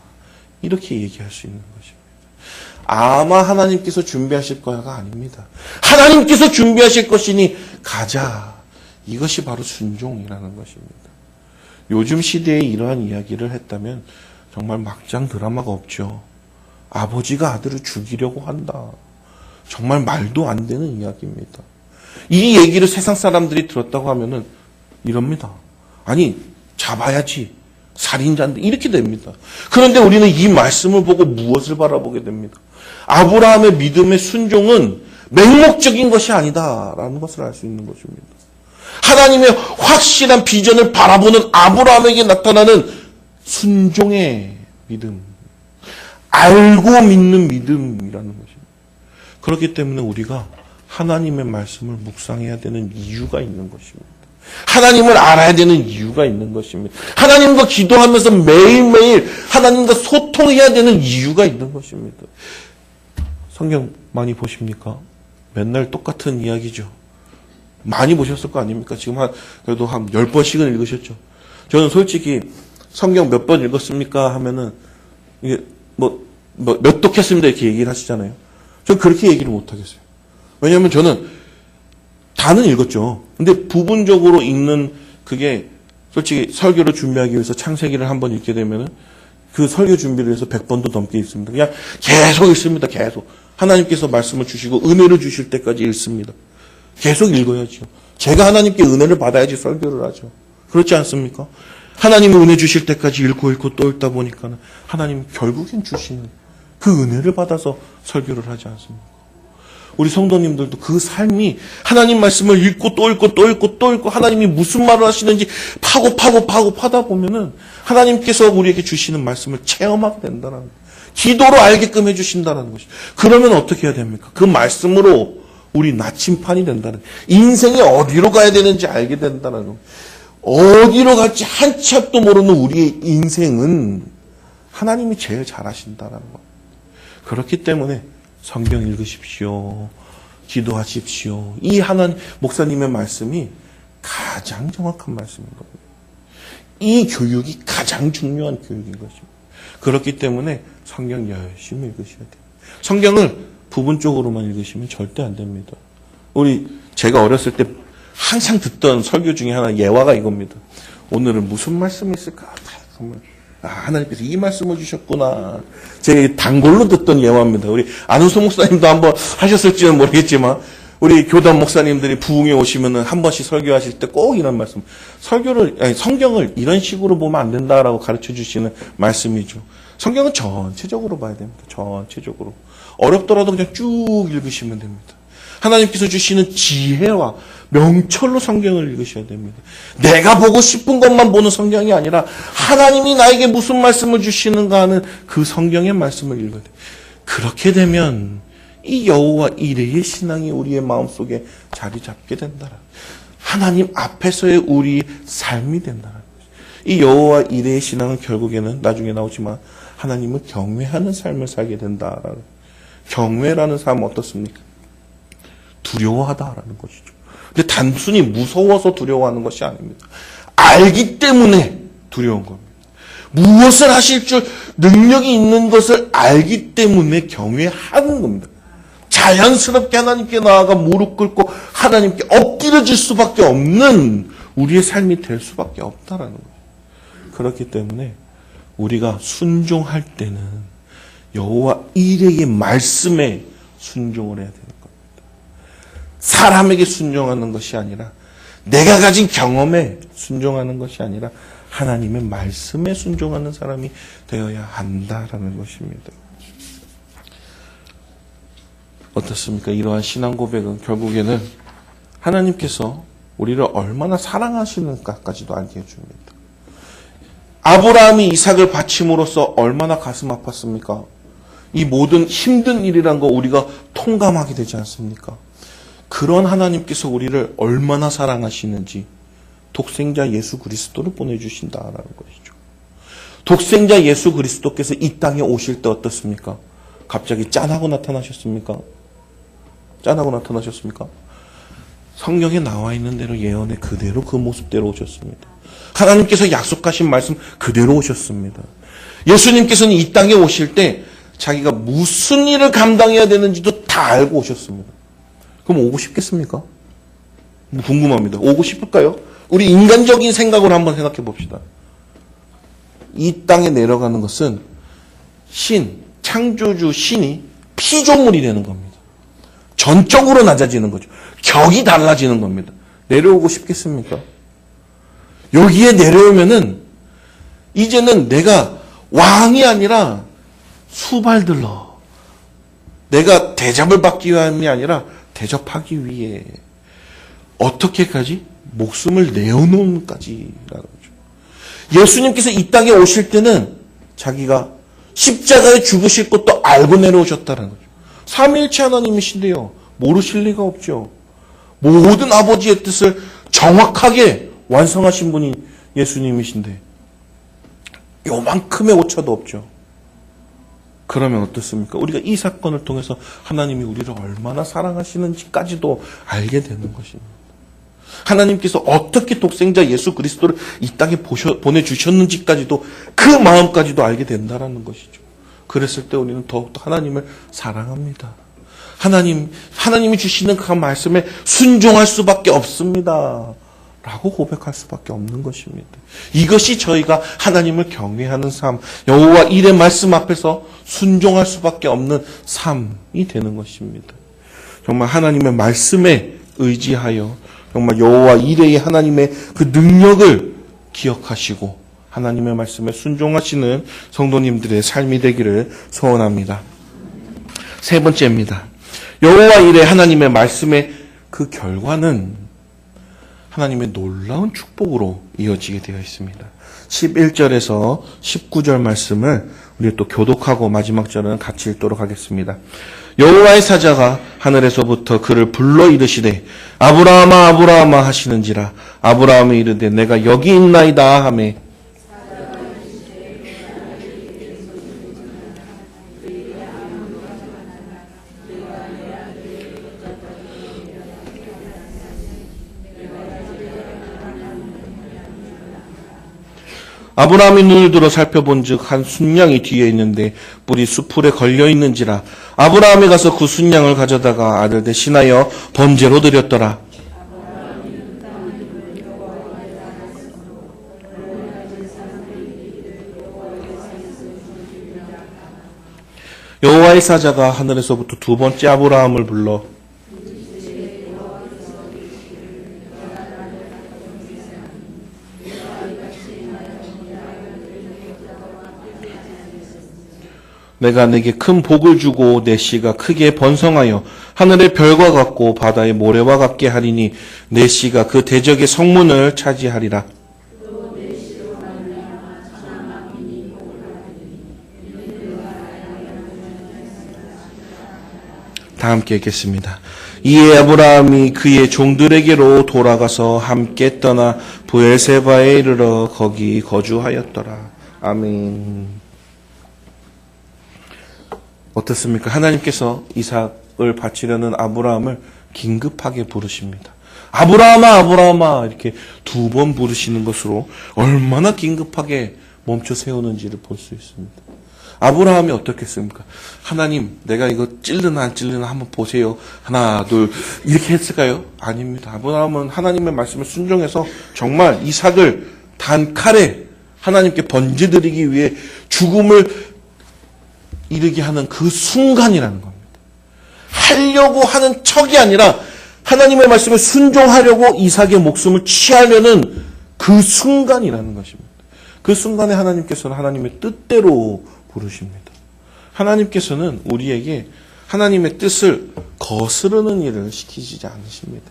이렇게 얘기할 수 있는 것입니다. 아마 하나님께서 준비하실 거야가 아닙니다. 하나님께서 준비하실 것이니 가자. 이것이 바로 순종이라는 것입니다. 요즘 시대에 이러한 이야기를 했다면 정말 막장 드라마가 없죠. 아버지가 아들을 죽이려고 한다. 정말 말도 안 되는 이야기입니다. 이 얘기를 세상 사람들이 들었다고 하면은 이럽니다. 아니, 잡아야지. 살인자인데 이렇게 됩니다. 그런데 우리는 이 말씀을 보고 무엇을 바라보게 됩니다. 아브라함의 믿음의 순종은 맹목적인 것이 아니다라는 것을 알 수 있는 것입니다. 하나님의 확실한 비전을 바라보는 아브라함에게 나타나는 순종의 믿음, 알고 믿는 믿음이라는 것입니다. 그렇기 때문에 우리가 하나님의 말씀을 묵상해야 되는 이유가 있는 것입니다. 하나님을 알아야 되는 이유가 있는 것입니다. 하나님과 기도하면서 매일매일 하나님과 소통해야 되는 이유가 있는 것입니다. 성경 많이 보십니까? 맨날 똑같은 이야기죠. 많이 보셨을 거 아닙니까? 지금 그래도 한 10번씩은 읽으셨죠. 저는 솔직히 성경 몇 번 읽었습니까? 하면은, 이게 몇 독했습니다. 이렇게 얘기를 하시잖아요. 저는 그렇게 얘기를 못 하겠어요. 왜냐하면 저는 다는 읽었죠. 근데 부분적으로 읽는 그게 솔직히 설교를 준비하기 위해서 창세기를 한번 읽게 되면은 그 설교 준비를 해서 100번도 넘게 읽습니다. 그냥 계속 읽습니다. 계속. 하나님께서 말씀을 주시고 은혜를 주실 때까지 읽습니다. 계속 읽어야죠. 제가 하나님께 은혜를 받아야지 설교를 하죠. 그렇지 않습니까? 하나님이 은혜 주실 때까지 읽고 또 읽다 보니까는 하나님 결국엔 주시는 그 은혜를 받아서 설교를 하지 않습니까? 우리 성도님들도 그 삶이 하나님 말씀을 읽고 또 읽고 하나님이 무슨 말을 하시는지 파다 보면은 하나님께서 우리에게 주시는 말씀을 체험하게 된다는 거예요. 기도로 알게끔 해주신다는 것이. 그러면 어떻게 해야 됩니까? 그 말씀으로 우리 나침판이 된다는 거예요. 인생이 어디로 가야 되는지 알게 된다는 거예요. 어디로 갈지 한 치 앞도 모르는 우리의 인생은 하나님이 제일 잘 하신다는 거예요. 그렇기 때문에 성경 읽으십시오. 기도하십시오. 이 하나님, 목사님의 말씀이 가장 정확한 말씀인 겁니다. 이 교육이 가장 중요한 교육인 것입니다. 그렇기 때문에 성경 열심히 읽으셔야 돼요. 성경을 부분적으로만 읽으시면 절대 안 됩니다. 제가 어렸을 때 항상 듣던 설교 중에 하나 예화가 이겁니다. 오늘은 무슨 말씀이 있을까? 정말. 하나님께서 이 말씀을 주셨구나. 제 단골로 듣던 예화입니다. 우리 안우소 목사님도 한번 하셨을지는 모르겠지만, 우리 교단 목사님들이 부흥에 오시면은 한 번씩 설교하실 때 꼭 이런 말씀, 성경을 이런 식으로 보면 안 된다라고 가르쳐 주시는 말씀이죠. 성경은 전체적으로 봐야 됩니다. 전체적으로. 어렵더라도 그냥 쭉 읽으시면 됩니다. 하나님께서 주시는 지혜와 명철로 성경을 읽으셔야 됩니다. 내가 보고 싶은 것만 보는 성경이 아니라 하나님이 나에게 무슨 말씀을 주시는가 하는 그 성경의 말씀을 읽어야 돼요. 그렇게 되면 이 여호와 이레의 신앙이 우리의 마음속에 자리 잡게 된다. 하나님 앞에서의 우리 삶이 된다는 거죠. 이 여호와 이레의 신앙은 결국에는 나중에 나오지만 하나님을 경외하는 삶을 살게 된다라는. 경외라는 삶은 어떻습니까? 두려워하다라는 것이죠. 근데 단순히 무서워서 두려워하는 것이 아닙니다. 알기 때문에 두려운 겁니다. 무엇을 하실 줄 능력이 있는 것을 알기 때문에 경외하는 겁니다. 자연스럽게 하나님께 나아가 무릎 꿇고 하나님께 엎드려질 수밖에 없는 우리의 삶이 될 수밖에 없다라는 거예요. 그렇기 때문에 우리가 순종할 때는 여호와 이레의 말씀에 순종을 해야 되는 겁니다. 사람에게 순종하는 것이 아니라 내가 가진 경험에 순종하는 것이 아니라 하나님의 말씀에 순종하는 사람이 되어야 한다라는 것입니다. 어떻습니까? 이러한 신앙 고백은 결국에는 하나님께서 우리를 얼마나 사랑하시는가까지도 알게 해줍니다. 아브라함이 이삭을 바침으로써 얼마나 가슴 아팠습니까? 이 모든 힘든 일이란 거 우리가 통감하게 되지 않습니까? 그런 하나님께서 우리를 얼마나 사랑하시는지 독생자 예수 그리스도를 보내주신다라는 것이죠. 독생자 예수 그리스도께서 이 땅에 오실 때 어떻습니까? 갑자기 짠하고 나타나셨습니까? 짠하고 나타나셨습니까? 성경에 나와 있는 대로 예언의 그대로 그 모습대로 오셨습니다. 하나님께서 약속하신 말씀 그대로 오셨습니다. 예수님께서는 이 땅에 오실 때 자기가 무슨 일을 감당해야 되는지도 다 알고 오셨습니다. 그럼 오고 싶겠습니까? 궁금합니다. 오고 싶을까요? 우리 인간적인 생각으로 한번 생각해 봅시다. 이 땅에 내려가는 것은 창조주 신이 피조물이 되는 겁니다. 전적으로 낮아지는 거죠. 격이 달라지는 겁니다. 내려오고 싶겠습니까? 여기에 내려오면은 이제는 내가 왕이 아니라 수발들러, 내가 대접을 받기 위함이 아니라 대접하기 위해 어떻게까지? 목숨을 내어놓음까지라는 거죠. 예수님께서 이 땅에 오실 때는 자기가 십자가에 죽으실 것도 알고 내려오셨다는 거죠. 삼위일체 하나님이신데요. 모르실 리가 없죠. 모든 아버지의 뜻을 정확하게 완성하신 분이 예수님이신데 요만큼의 오차도 없죠. 그러면 어떻습니까? 우리가 이 사건을 통해서 하나님이 우리를 얼마나 사랑하시는지까지도 알게 되는 것입니다. 하나님께서 어떻게 독생자 예수 그리스도를 이 땅에 보내주셨는지까지도 그 마음까지도 알게 된다는 것이죠. 그랬을 때 우리는 더욱더 하나님을 사랑합니다. 하나님이 주시는 그 말씀에 순종할 수밖에 없습니다. 라고 고백할 수밖에 없는 것입니다. 이것이 저희가 하나님을 경외하는 삶, 여호와 일의 말씀 앞에서 순종할 수밖에 없는 삶이 되는 것입니다. 정말 하나님의 말씀에 의지하여 정말 여호와 이레의 하나님의 그 능력을 기억하시고 하나님의 말씀에 순종하시는 성도님들의 삶이 되기를 소원합니다. 세 번째입니다. 여호와 이레 하나님의 말씀의 그 결과는 하나님의 놀라운 축복으로 이어지게 되어 있습니다. 11절에서 19절 말씀을 우리 또 교독하고 마지막 절은 같이 읽도록 하겠습니다. 여호와의 사자가 하늘에서부터 그를 불러 이르시되 아브라함아 아브라함아 하시는지라 아브라함이 이르되 내가 여기 있나이다 하매 아브라함이 눈을 들어 살펴본즉 한 순양이 뒤에 있는데 뿔이 수풀에 걸려 있는지라 아브라함이 가서 그 순양을 가져다가 아들 대신하여 번제로 드렸더라. 여호와의 사자가 하늘에서부터 두 번째 아브라함을 불러 내가 내게 큰 복을 주고 내 씨가 크게 번성하여 하늘의 별과 같고 바다의 모래와 같게 하리니 내 씨가 그 대적의 성문을 차지하리라. 다 함께 읽겠습니다. 이에 아브라함이 그의 종들에게로 돌아가서 함께 떠나 브엘세바에 이르러 거기 거주하였더라. 아멘. 어떻습니까? 하나님께서 이삭을 바치려는 아브라함을 긴급하게 부르십니다. 아브라함아, 아브라함아 이렇게 2번 부르시는 것으로 얼마나 긴급하게 멈춰 세우는지를 볼 수 있습니다. 아브라함이 어떻겠습니까? 하나님, 내가 이거 찔르나 안 찔르나 한번 보세요. 하나, 둘, 이렇게 했을까요? 아닙니다. 아브라함은 하나님의 말씀을 순종해서 정말 이삭을 단칼에 하나님께 번제드리기 위해 죽음을 이르게 하는 그 순간이라는 겁니다. 하려고 하는 척이 아니라 하나님의 말씀을 순종하려고 이삭의 목숨을 취하려는 그 순간이라는 것입니다. 그 순간에 하나님께서는 하나님의 뜻대로 부르십니다. 하나님께서는 우리에게 하나님의 뜻을 거스르는 일을 시키지 않으십니다.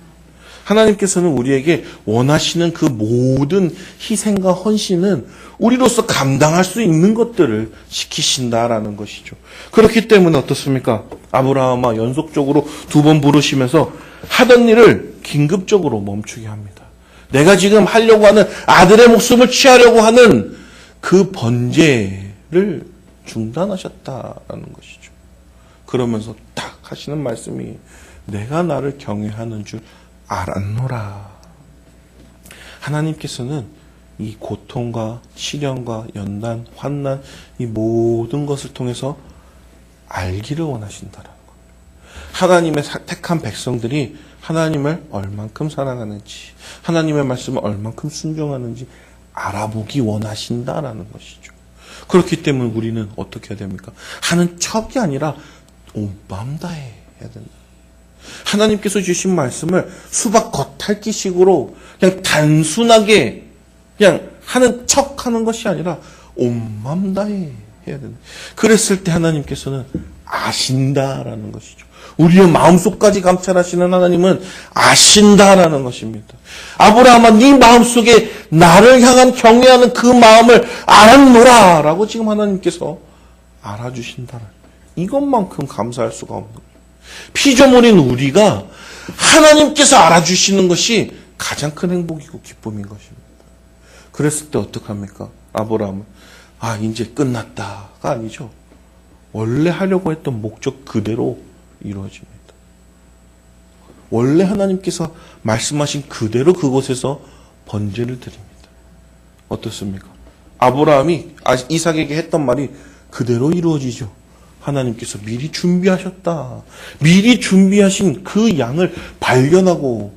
하나님께서는 우리에게 원하시는 그 모든 희생과 헌신은 우리로서 감당할 수 있는 것들을 시키신다라는 것이죠. 그렇기 때문에 어떻습니까? 아브라함아 연속적으로 2번 부르시면서 하던 일을 긴급적으로 멈추게 합니다. 내가 지금 하려고 하는 아들의 목숨을 취하려고 하는 그 번제를 중단하셨다라는 것이죠. 그러면서 딱 하시는 말씀이 내가 나를 경외하는 줄 알았노라. 하나님께서는 이 고통과 시련과 연단, 환난 이 모든 것을 통해서 알기를 원하신다라는 겁니다. 하나님의 택한 백성들이 하나님을 얼만큼 사랑하는지, 하나님의 말씀을 얼만큼 순종하는지 알아보기 원하신다라는 것이죠. 그렇기 때문에 우리는 어떻게 해야 됩니까? 하는 척이 아니라 온 마음 다해 해야 된다. 하나님께서 주신 말씀을 수박 겉핥기식으로 그냥 단순하게 그냥 하는 척하는 것이 아니라 온 마음 다해 해야 된다. 그랬을 때 하나님께서는 아신다라는 것이죠. 우리의 마음속까지 감찰하시는 하나님은 아신다라는 것입니다. 아브라함아 네 마음속에 나를 향한 경외하는 그 마음을 알았노라 라고 지금 하나님께서 알아주신다라. 이것만큼 감사할 수가 없는 거예요. 피조물인 우리가 하나님께서 알아주시는 것이 가장 큰 행복이고 기쁨인 것입니다. 그랬을 때 어떡합니까? 아브라함은 이제 끝났다가 아니죠. 원래 하려고 했던 목적 그대로 이루어집니다. 원래 하나님께서 말씀하신 그대로 그곳에서 번제를 드립니다. 어떻습니까? 아브라함이 이삭에게 했던 말이 그대로 이루어지죠. 하나님께서 미리 준비하셨다. 미리 준비하신 그 양을 발견하고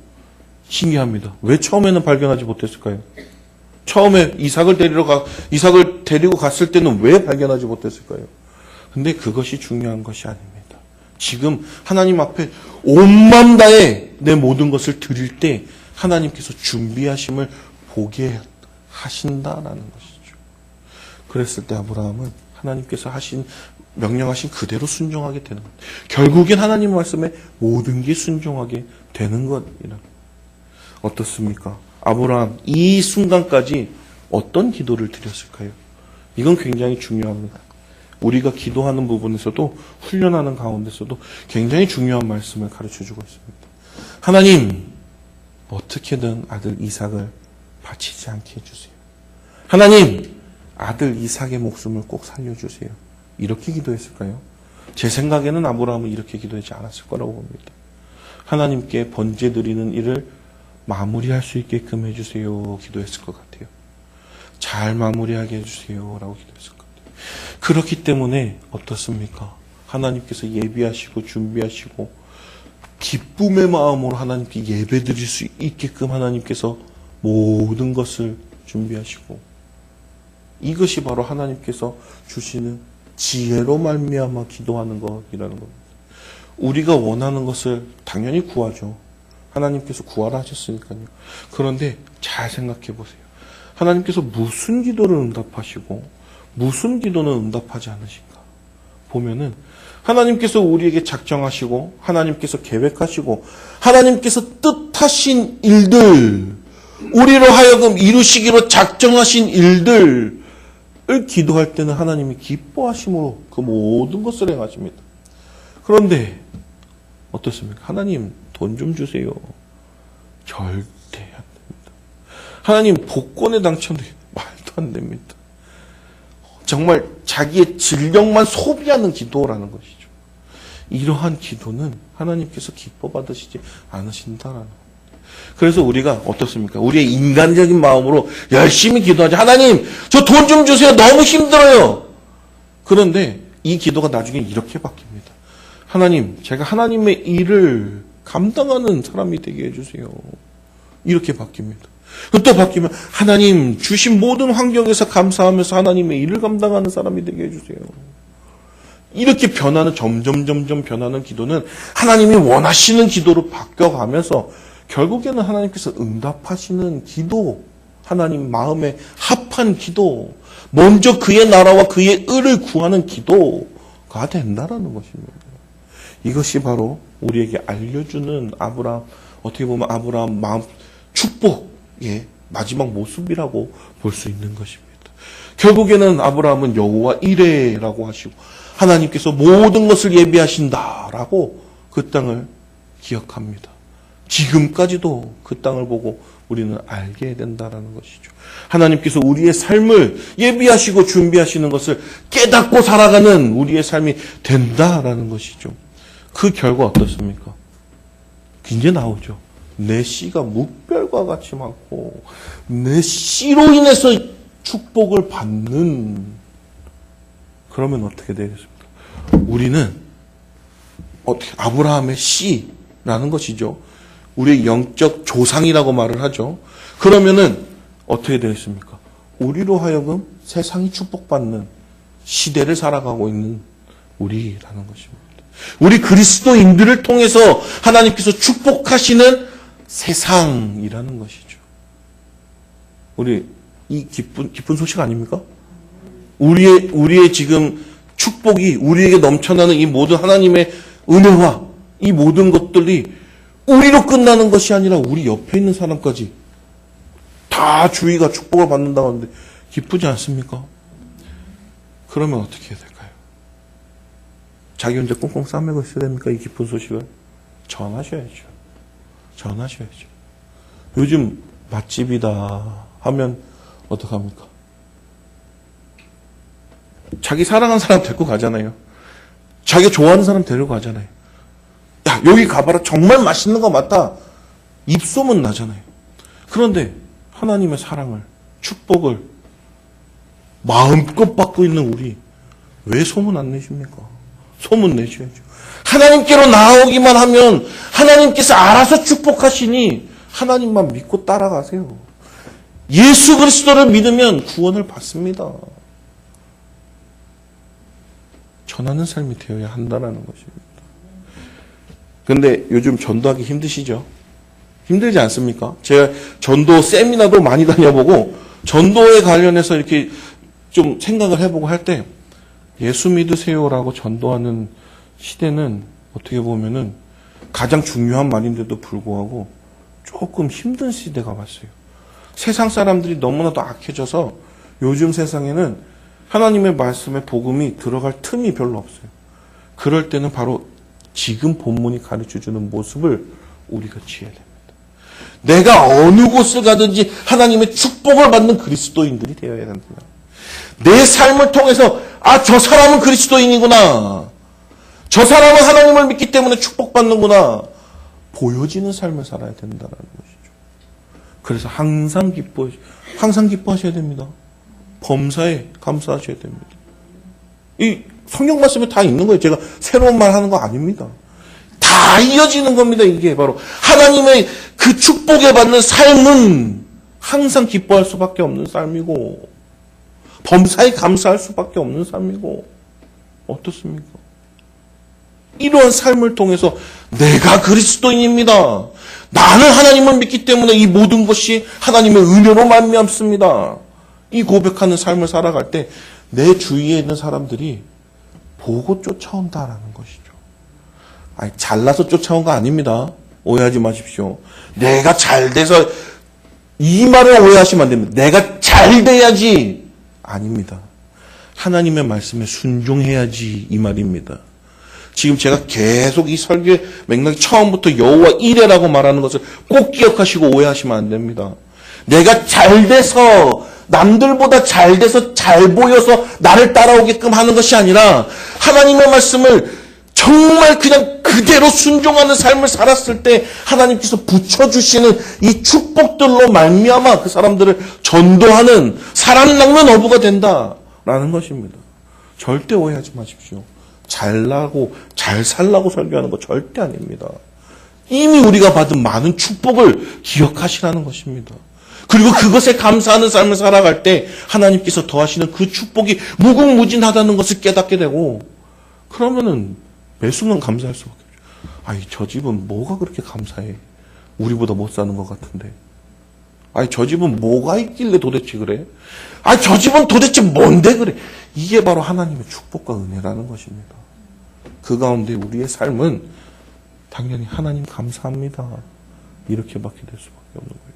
신기합니다. 왜 처음에는 발견하지 못했을까요? 처음에 이삭을 데리고 갔을 때는 왜 발견하지 못했을까요? 근데 그것이 중요한 것이 아닙니다. 지금 하나님 앞에 온 마음 다해 내 모든 것을 드릴 때 하나님께서 준비하심을 보게 하신다라는 것이죠. 그랬을 때 아브라함은 하나님께서 명령하신 그대로 순종하게 되는 것. 결국엔 하나님 말씀에 모든 게 순종하게 되는 것이라. 어떻습니까? 아브라함 이 순간까지 어떤 기도를 드렸을까요? 이건 굉장히 중요합니다. 우리가 기도하는 부분에서도 훈련하는 가운데서도 굉장히 중요한 말씀을 가르쳐주고 있습니다. 하나님, 어떻게든 아들 이삭을 바치지 않게 해주세요. 하나님, 아들 이삭의 목숨을 꼭 살려주세요. 이렇게 기도했을까요? 제 생각에는 아브라함은 이렇게 기도하지 않았을 거라고 봅니다. 하나님께 번제 드리는 일을 마무리할 수 있게끔 해주세요. 기도했을 것 같아요. 잘 마무리하게 해주세요. 라고 기도했을 것 같아요. 그렇기 때문에 어떻습니까? 하나님께서 예비하시고 준비하시고 기쁨의 마음으로 하나님께 예배 드릴 수 있게끔 하나님께서 모든 것을 준비하시고 이것이 바로 하나님께서 주시는 지혜로 말미암아 기도하는 것이라는 겁니다. 우리가 원하는 것을 당연히 구하죠. 하나님께서 구하라 하셨으니까요. 그런데 잘 생각해 보세요. 하나님께서 무슨 기도를 응답하시고 무슨 기도는 응답하지 않으신가? 보면은 하나님께서 우리에게 작정하시고 하나님께서 계획하시고 하나님께서 뜻하신 일들, 우리로 하여금 이루시기로 작정하신 일들을 기도할 때는 하나님이 기뻐하심으로 그 모든 것을 행하십니다. 그런데 어떻습니까? 하나님 돈 좀 주세요. 절대 안 됩니다. 하나님 복권에 당첨돼 말도 안 됩니다. 정말 자기의 진력만 소비하는 기도라는 것이죠. 이러한 기도는 하나님께서 기뻐 받으시지 않으신다라는 거예요. 그래서 우리가 어떻습니까? 우리의 인간적인 마음으로 열심히 기도하지. 하나님, 저 돈 좀 주세요. 너무 힘들어요. 그런데 이 기도가 나중에 이렇게 바뀝니다. 하나님, 제가 하나님의 일을 감당하는 사람이 되게 해주세요. 이렇게 바뀝니다. 또 바뀌면 하나님 주신 모든 환경에서 감사하면서 하나님의 일을 감당하는 사람이 되게 해주세요. 이렇게 점점 변하는 기도는 하나님이 원하시는 기도로 바뀌어가면서 결국에는 하나님께서 응답하시는 기도, 하나님 마음에 합한 기도, 먼저 그의 나라와 그의 의를 구하는 기도가 된다라는 것입니다. 이것이 바로 우리에게 알려주는 어떻게 보면 아브라함 마음 축복의 마지막 모습이라고 볼 수 있는 것입니다. 결국에는 아브라함은 여호와 이레라고 하시고 하나님께서 모든 것을 예비하신다라고 그 땅을 기억합니다. 지금까지도 그 땅을 보고 우리는 알게 된다라는 것이죠. 하나님께서 우리의 삶을 예비하시고 준비하시는 것을 깨닫고 살아가는 우리의 삶이 된다라는 것이죠. 그 결과 어떻습니까? 이제 나오죠. 내 씨가 묵별과 같이 많고 내 씨로 인해서 축복을 받는. 그러면 어떻게 되겠습니까? 우리는 아브라함의 씨라는 것이죠. 우리의 영적 조상이라고 말을 하죠. 그러면은 어떻게 되겠습니까? 우리로 하여금 세상이 축복받는 시대를 살아가고 있는 우리라는 것입니다. 우리 그리스도인들을 통해서 하나님께서 축복하시는 세상이라는 것이죠. 우리 이 기쁜 소식 아닙니까? 우리의 지금 축복이 우리에게 넘쳐나는 이 모든 하나님의 은혜와 이 모든 것들이 우리로 끝나는 것이 아니라 우리 옆에 있는 사람까지 다 주위가 축복을 받는다고 하는데 기쁘지 않습니까? 그러면 어떻게 해야 될까요? 자기 혼자 꽁꽁 싸매고 있어야 됩니까? 이 기쁜 소식을 전하셔야죠. 요즘 맛집이다 하면 어떡합니까? 자기 사랑하는 사람 데리고 가잖아요. 자기가 좋아하는 사람 데리고 가잖아요. 야, 여기 가봐라. 정말 맛있는 거 맞다. 입소문 나잖아요. 그런데 하나님의 사랑을, 축복을 마음껏 받고 있는 우리 왜 소문 안 내십니까? 소문 내셔야죠. 하나님께로 나오기만 하면 하나님께서 알아서 축복하시니 하나님만 믿고 따라가세요. 예수 그리스도를 믿으면 구원을 받습니다. 전하는 삶이 되어야 한다는 것입니다. 근데 요즘 전도하기 힘드시죠? 힘들지 않습니까? 제가 전도 세미나도 많이 다녀보고 전도에 관련해서 이렇게 좀 생각을 해보고 할 때 예수 믿으세요라고 전도하는 시대는 어떻게 보면은 가장 중요한 말인데도 불구하고 조금 힘든 시대가 왔어요. 세상 사람들이 너무나도 악해져서 요즘 세상에는 하나님의 말씀에 복음이 들어갈 틈이 별로 없어요. 그럴 때는 바로 지금 본문이 가르쳐주는 모습을 우리가 취해야 됩니다. 내가 어느 곳을 가든지 하나님의 축복을 받는 그리스도인들이 되어야 된다. 내 삶을 통해서 저 사람은 그리스도인이구나. 저 사람은 하나님을 믿기 때문에 축복받는구나. 보여지는 삶을 살아야 된다는 것이죠. 그래서 항상 기뻐하셔야 됩니다. 범사에 감사하셔야 됩니다. 이 성경 말씀에 다 있는 거예요. 제가 새로운 말 하는 거 아닙니다. 다 이어지는 겁니다. 이게 바로 하나님의 그 축복에 받는 삶은 항상 기뻐할 수밖에 없는 삶이고 범사에 감사할 수밖에 없는 삶이고 어떻습니까? 이러한 삶을 통해서 내가 그리스도인입니다. 나는 하나님을 믿기 때문에 이 모든 것이 하나님의 은혜로 말미암습니다. 이 고백하는 삶을 살아갈 때 내 주위에 있는 사람들이 보고 쫓아온다라는 것이죠. 아니, 잘나서 쫓아온 거 아닙니다. 오해하지 마십시오. 내가 잘 돼서, 이 말을 오해하시면 안 됩니다. 내가 잘 돼야지. 아닙니다. 하나님의 말씀에 순종해야지, 이 말입니다. 지금 제가 계속 이 설교의 맥락이 처음부터 여호와 이레라고 말하는 것을 꼭 기억하시고 오해하시면 안 됩니다. 내가 잘 돼서, 남들보다 잘 돼서 잘 보여서 나를 따라오게끔 하는 것이 아니라 하나님의 말씀을 정말 그냥 그대로 순종하는 삶을 살았을 때 하나님께서 붙여주시는 이 축복들로 말미암아 그 사람들을 전도하는 사람 낚는 어부가 된다라는 것입니다. 절대 오해하지 마십시오. 잘나고 잘 살라고 설교하는 거 절대 아닙니다. 이미 우리가 받은 많은 축복을 기억하시라는 것입니다. 그리고 그것에 감사하는 삶을 살아갈 때 하나님께서 더하시는 그 축복이 무궁무진하다는 것을 깨닫게 되고, 그러면은 매 순간 감사할 수밖에 없죠. 아니, 저 집은 뭐가 그렇게 감사해? 우리보다 못 사는 것 같은데. 아니, 저 집은 뭐가 있길래 도대체 그래? 아니, 저 집은 도대체 뭔데 그래? 이게 바로 하나님의 축복과 은혜라는 것입니다. 그 가운데 우리의 삶은 당연히 하나님 감사합니다, 이렇게밖에 될 수밖에 없는 거예요.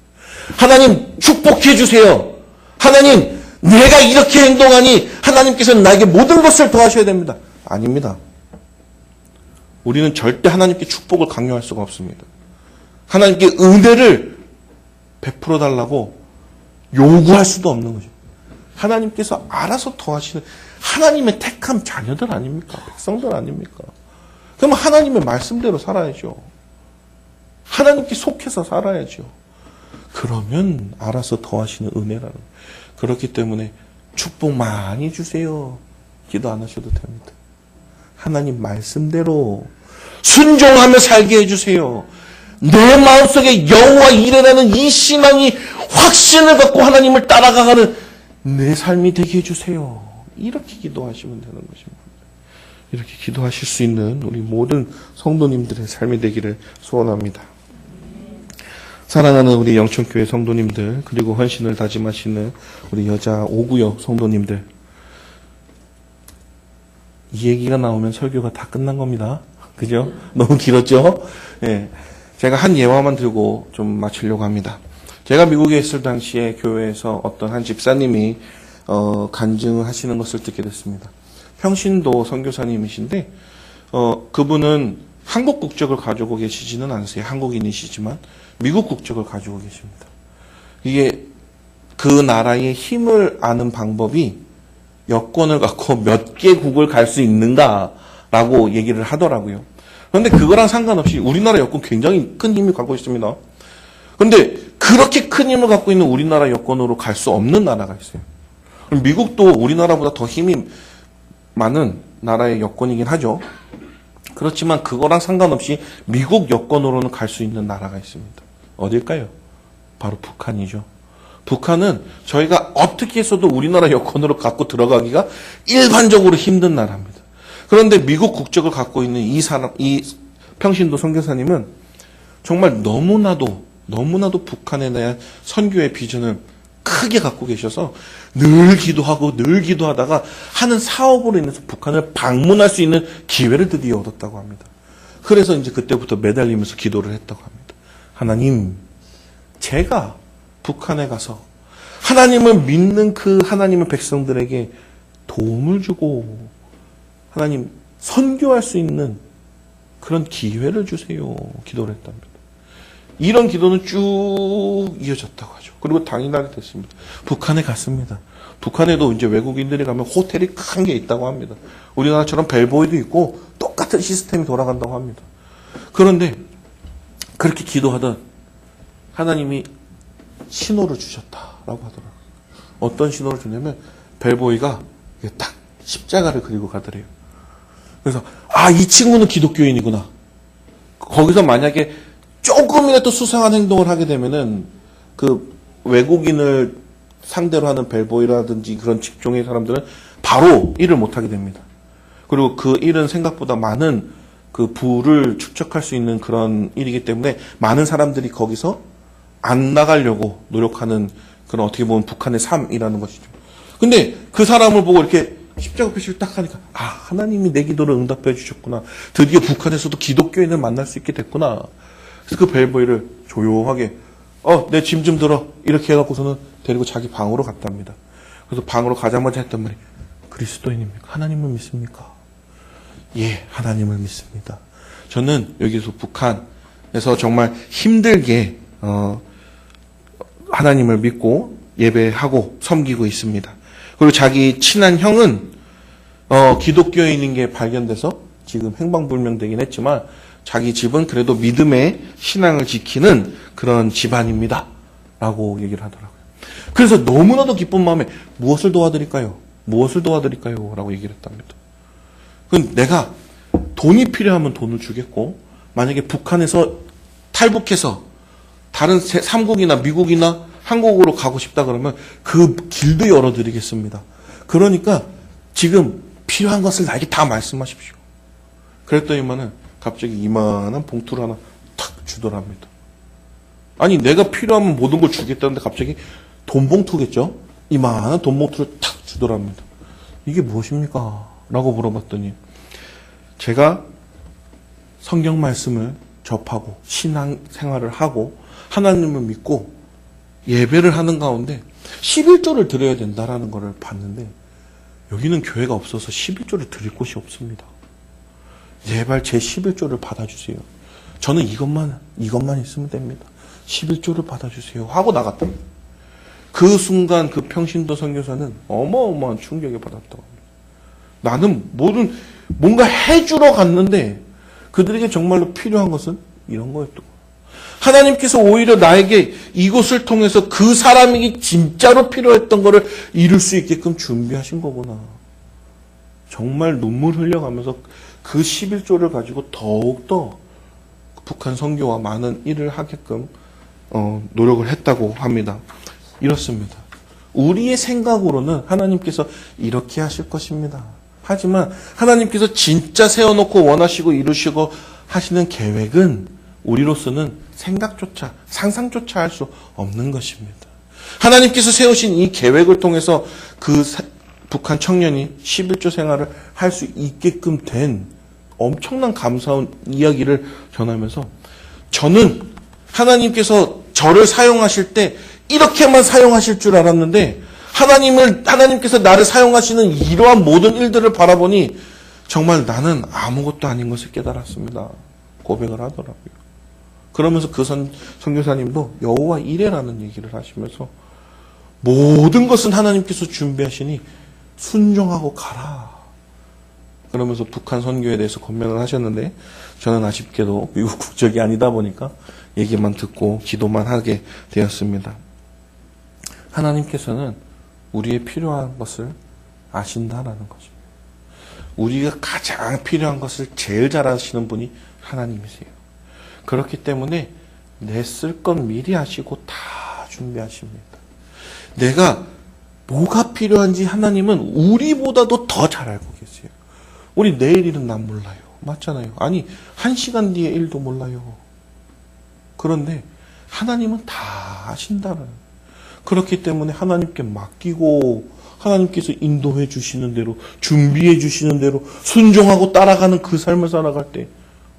하나님 축복해 주세요. 하나님, 내가 이렇게 행동하니 하나님께서는 나에게 모든 것을 더하셔야 됩니다. 아닙니다. 우리는 절대 하나님께 축복을 강요할 수가 없습니다. 하나님께 은혜를 베풀어 달라고 요구할 수도 없는 거죠. 하나님께서 알아서 더하시는 하나님의 택한 자녀들 아닙니까? 백성들 아닙니까? 그럼 하나님의 말씀대로 살아야죠. 하나님께 속해서 살아야죠. 그러면 알아서 더하시는 은혜라는 거예요. 그렇기 때문에 축복 많이 주세요, 기도 안 하셔도 됩니다. 하나님 말씀대로 순종하며 살게 해주세요. 내 마음속에 여호와 이레라는 이 신앙이 확신을 갖고 하나님을 따라가는 내 삶이 되게 해주세요. 이렇게 기도하시면 되는 것입니다. 이렇게 기도하실 수 있는 우리 모든 성도님들의 삶이 되기를 소원합니다. 사랑하는 우리 영천교회 성도님들, 그리고 헌신을 다짐하시는 우리 여자 5구역 성도님들, 이 얘기가 나오면 설교가 다 끝난 겁니다. 그죠? 너무 길었죠? 예. 제가 한 예화만 들고 좀 마치려고 합니다. 제가 미국에 있을 당시에 교회에서 어떤 한 집사님이 간증을 하시는 것을 듣게 됐습니다. 평신도 선교사님이신데 그분은 한국 국적을 가지고 계시지는 않으세요. 한국인이시지만 미국 국적을 가지고 계십니다. 이게 그 나라의 힘을 아는 방법이 여권을 갖고 몇 개국을 갈 수 있는가라고 얘기를 하더라고요. 그런데 그거랑 상관없이 우리나라 여권 굉장히 큰 힘을 갖고 있습니다. 그런데 그렇게 큰 힘을 갖고 있는 우리나라 여권으로 갈 수 없는 나라가 있어요. 미국도 우리나라보다 더 힘이 많은 나라의 여권이긴 하죠. 그렇지만 그거랑 상관없이 미국 여권으로는 갈 수 있는 나라가 있습니다. 어딜까요? 바로 북한이죠. 북한은 저희가 어떻게 해서도 우리나라 여권으로 갖고 들어가기가 일반적으로 힘든 나라입니다. 그런데 미국 국적을 갖고 있는 이 평신도 선교사님은 정말 너무나도 북한에 대한 선교의 비전을 크게 갖고 계셔서 늘 기도하다가 하는 사업으로 인해서 북한을 방문할 수 있는 기회를 드디어 얻었다고 합니다. 그래서 이제 그때부터 매달리면서 기도를 했다고 합니다. 하나님, 제가 북한에 가서 하나님을 믿는 그 하나님의 백성들에게 도움을 주고 하나님 선교할 수 있는 그런 기회를 주세요, 기도를 했답니다. 이런 기도는 쭉 이어졌다고 하죠. 그리고 당일날이 됐습니다. 북한에 갔습니다. 북한에도 이제 외국인들이 가면 호텔이 큰 게 있다고 합니다. 우리나라처럼 벨보이도 있고 똑같은 시스템이 돌아간다고 합니다. 그런데 그렇게 기도하던 하나님이 신호를 주셨다라고 하더라고요. 어떤 신호를 주냐면 벨보이가 딱 십자가를 그리고 가더래요. 그래서 이 친구는 기독교인이구나. 거기서 만약에 조금이라도 수상한 행동을 하게 되면은 그 외국인을 상대로 하는 벨보이라든지 그런 직종의 사람들은 바로 일을 못하게 됩니다. 그리고 그 일은 생각보다 많은 그 부를 축적할 수 있는 그런 일이기 때문에 많은 사람들이 거기서 안 노력하는 그런 어떻게 보면 북한의 삶이라는 것이죠. 근데 그 사람을 보고 이렇게 십자가 표시를 딱 하니까 하나님이 내 기도를 응답해 주셨구나. 드디어 북한에서도 기독교인을 만날 수 있게 됐구나. 그래서 그 벨보이를 조용하게 내 짐 좀 들어 이렇게 해갖고서는 데리고 자기 방으로 갔답니다. 그래서 방으로 가자마자 했단 말이 그리스도인입니까? 하나님을 믿습니까? 예, 하나님을 믿습니다. 저는 여기서 북한에서 정말 힘들게 하나님을 믿고 예배하고 섬기고 있습니다. 그리고 자기 친한 형은 기독교인인 게 발견돼서 지금 행방불명되긴 했지만 자기 집은 그래도 믿음의 신앙을 지키는 그런 집안입니다. 라고 얘기를 하더라고요. 그래서 너무나도 기쁜 마음에 무엇을 도와드릴까요? 무엇을 도와드릴까요? 라고 얘기를 했답니다. 그럼 내가 돈이 필요하면 돈을 주겠고 만약에 북한에서 탈북해서 다른 삼국이나 미국이나 한국으로 가고 싶다 그러면 그 길도 열어드리겠습니다. 그러니까 지금 필요한 것을 나에게 다 말씀하십시오. 그랬더니만은 갑자기 이만한 봉투를 하나 탁 주더랍니다. 아니 내가 필요하면 모든 걸 주겠다는데 갑자기 돈 봉투겠죠? 이만한 돈 봉투를 탁 주더랍니다. 이게 무엇입니까? 라고 물어봤더니 제가 성경 말씀을 접하고 신앙 생활을 하고 하나님을 믿고 예배를 하는 가운데 11조를 드려야 된다라는 것을 봤는데 여기는 교회가 없어서 11조를 드릴 곳이 없습니다. 제발 제 11조를 받아주세요. 저는 이것만 있으면 됩니다. 11조를 받아주세요. 하고 나갔답니다. 그 순간 그 평신도 선교사는 어마어마한 충격을 받았다고 합니다. 나는 뭔가 해주러 갔는데 그들에게 정말로 필요한 것은 이런 거였던 거예요. 하나님께서 오히려 나에게 이곳을 통해서 그 사람이 진짜로 필요했던 것을 이룰 수 있게끔 준비하신 거구나. 정말 눈물 흘려가면서 그 11조를 가지고 더욱더 북한 선교와 많은 일을 하게끔 노력을 했다고 합니다. 이렇습니다. 우리의 생각으로는 하나님께서 이렇게 하실 것입니다. 하지만 하나님께서 진짜 세워놓고 원하시고 이루시고 하시는 계획은 우리로서는 생각조차 상상조차 할 수 없는 것입니다. 하나님께서 세우신 이 계획을 통해서 그 북한 청년이 11조 생활을 할 수 있게끔 된 엄청난 감사한 이야기를 전하면서 저는 하나님께서 저를 사용하실 때 이렇게만 사용하실 줄 알았는데 하나님께서 나를 사용하시는 이러한 모든 일들을 바라보니 정말 나는 아무것도 아닌 것을 깨달았습니다. 고백을 하더라고요. 그러면서 그 선교사님도 여호와 이레라는 얘기를 하시면서 모든 것은 하나님께서 준비하시니 순종하고 가라. 그러면서 북한 선교에 대해서 권면을 하셨는데 저는 아쉽게도 미국 국적이 아니다 보니까 얘기만 듣고 기도만 하게 되었습니다. 하나님께서는 우리의 필요한 것을 아신다라는 것입니다. 우리가 가장 필요한 것을 제일 잘 아시는 분이 하나님이세요. 그렇기 때문에 내 쓸 건 미리 하시고 다 준비하십니다. 내가 뭐가 필요한지 하나님은 우리보다도 더 잘 알고 계세요. 우리 내일 일은 난 몰라요. 맞잖아요. 아니 1시간 뒤의 일도 몰라요. 그런데 하나님은 다 아신다는. 그렇기 때문에 하나님께 맡기고 하나님께서 인도해 주시는 대로 준비해 주시는 대로 순종하고 따라가는 그 삶을 살아갈 때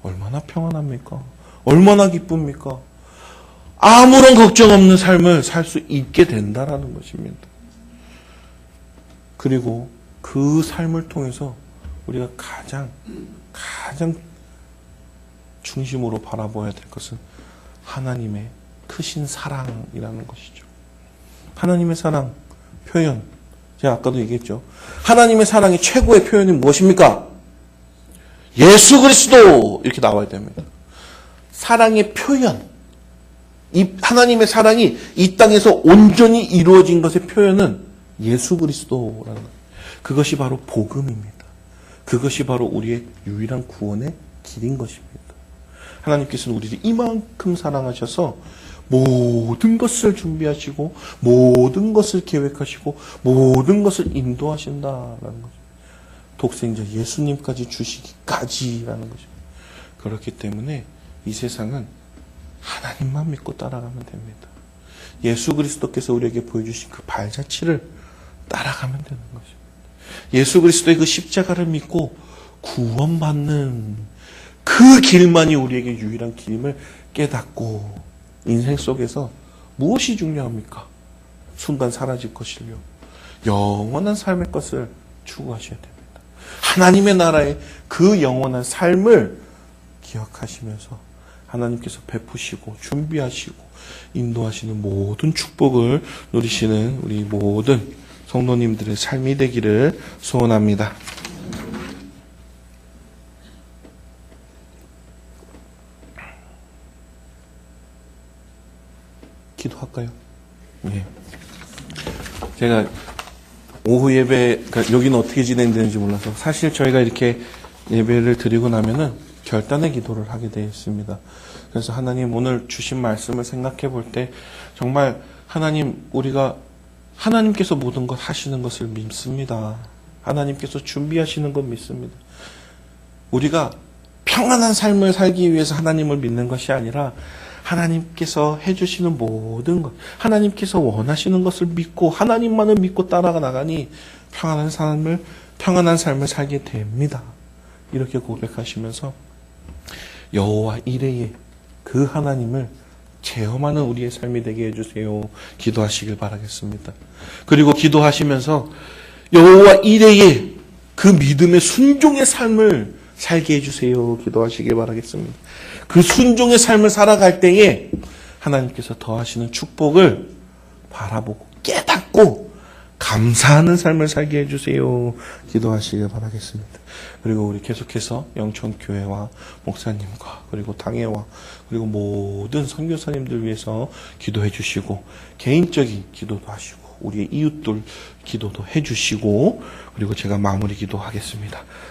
얼마나 평안합니까? 얼마나 기쁩니까? 아무런 걱정 없는 삶을 살 수 있게 된다라는 것입니다. 그리고 그 삶을 통해서 우리가 가장 중심으로 바라봐야 될 것은 하나님의 크신 사랑이라는 것이죠. 하나님의 사랑 표현, 제가 아까도 얘기했죠. 하나님의 사랑의 최고의 표현이 무엇입니까? 예수 그리스도 이렇게 나와야 됩니다. 사랑의 표현, 이 하나님의 사랑이 이 땅에서 온전히 이루어진 것의 표현은 예수 그리스도라는 거예요. 그것이 바로 복음입니다. 그것이 바로 우리의 유일한 구원의 길인 것입니다. 하나님께서는 우리를 이만큼 사랑하셔서 모든 것을 준비하시고 모든 것을 계획하시고 모든 것을 인도하신다라는 거죠. 독생자 예수님까지 주시기까지라는 거죠. 그렇기 때문에 이 세상은 하나님만 믿고 따라가면 됩니다. 예수 그리스도께서 우리에게 보여주신 그 발자취를 따라가면 되는 것입니다. 예수 그리스도의 그 십자가를 믿고 구원받는 그 길만이 우리에게 유일한 길임을 깨닫고 인생 속에서 무엇이 중요합니까? 순간 사라질 것이요 영원한 삶의 것을 추구하셔야 됩니다. 하나님의 나라의 그 영원한 삶을 기억하시면서 하나님께서 베푸시고 준비하시고 인도하시는 모든 축복을 누리시는 우리 모든 성도님들의 삶이 되기를 소원합니다. 기도할까요? 예. 제가 오후 예배, 여기는 어떻게 진행되는지 몰라서 사실 저희가 이렇게 예배를 드리고 나면은 결단의 기도를 하게 되어 있습니다. 그래서 하나님 오늘 주신 말씀을 생각해 볼 때 정말 하나님 우리가 하나님께서 모든 것 하시는 것을 믿습니다. 하나님께서 준비하시는 것 믿습니다. 우리가 평안한 삶을 살기 위해서 하나님을 믿는 것이 아니라 하나님께서 해주시는 모든 것, 하나님께서 원하시는 것을 믿고 하나님만을 믿고 따라가 나가니 평안한 삶을 살게 됩니다. 이렇게 고백하시면서 여호와 이레의 그 하나님을 체험하는 우리의 삶이 되게 해주세요. 기도하시길 바라겠습니다. 그리고 기도하시면서 여호와 이레의 그 믿음의 순종의 삶을 살게 해주세요. 기도하시길 바라겠습니다. 그 순종의 삶을 살아갈 때에 하나님께서 더하시는 축복을 바라보고 깨닫고 감사하는 삶을 살게 해주세요. 기도하시길 바라겠습니다. 그리고 우리 계속해서 영천교회와 목사님과 그리고 당회와 그리고 모든 선교사님들 위해서 기도해 주시고 개인적인 기도도 하시고 우리의 이웃들 기도도 해 주시고 그리고 제가 마무리 기도하겠습니다.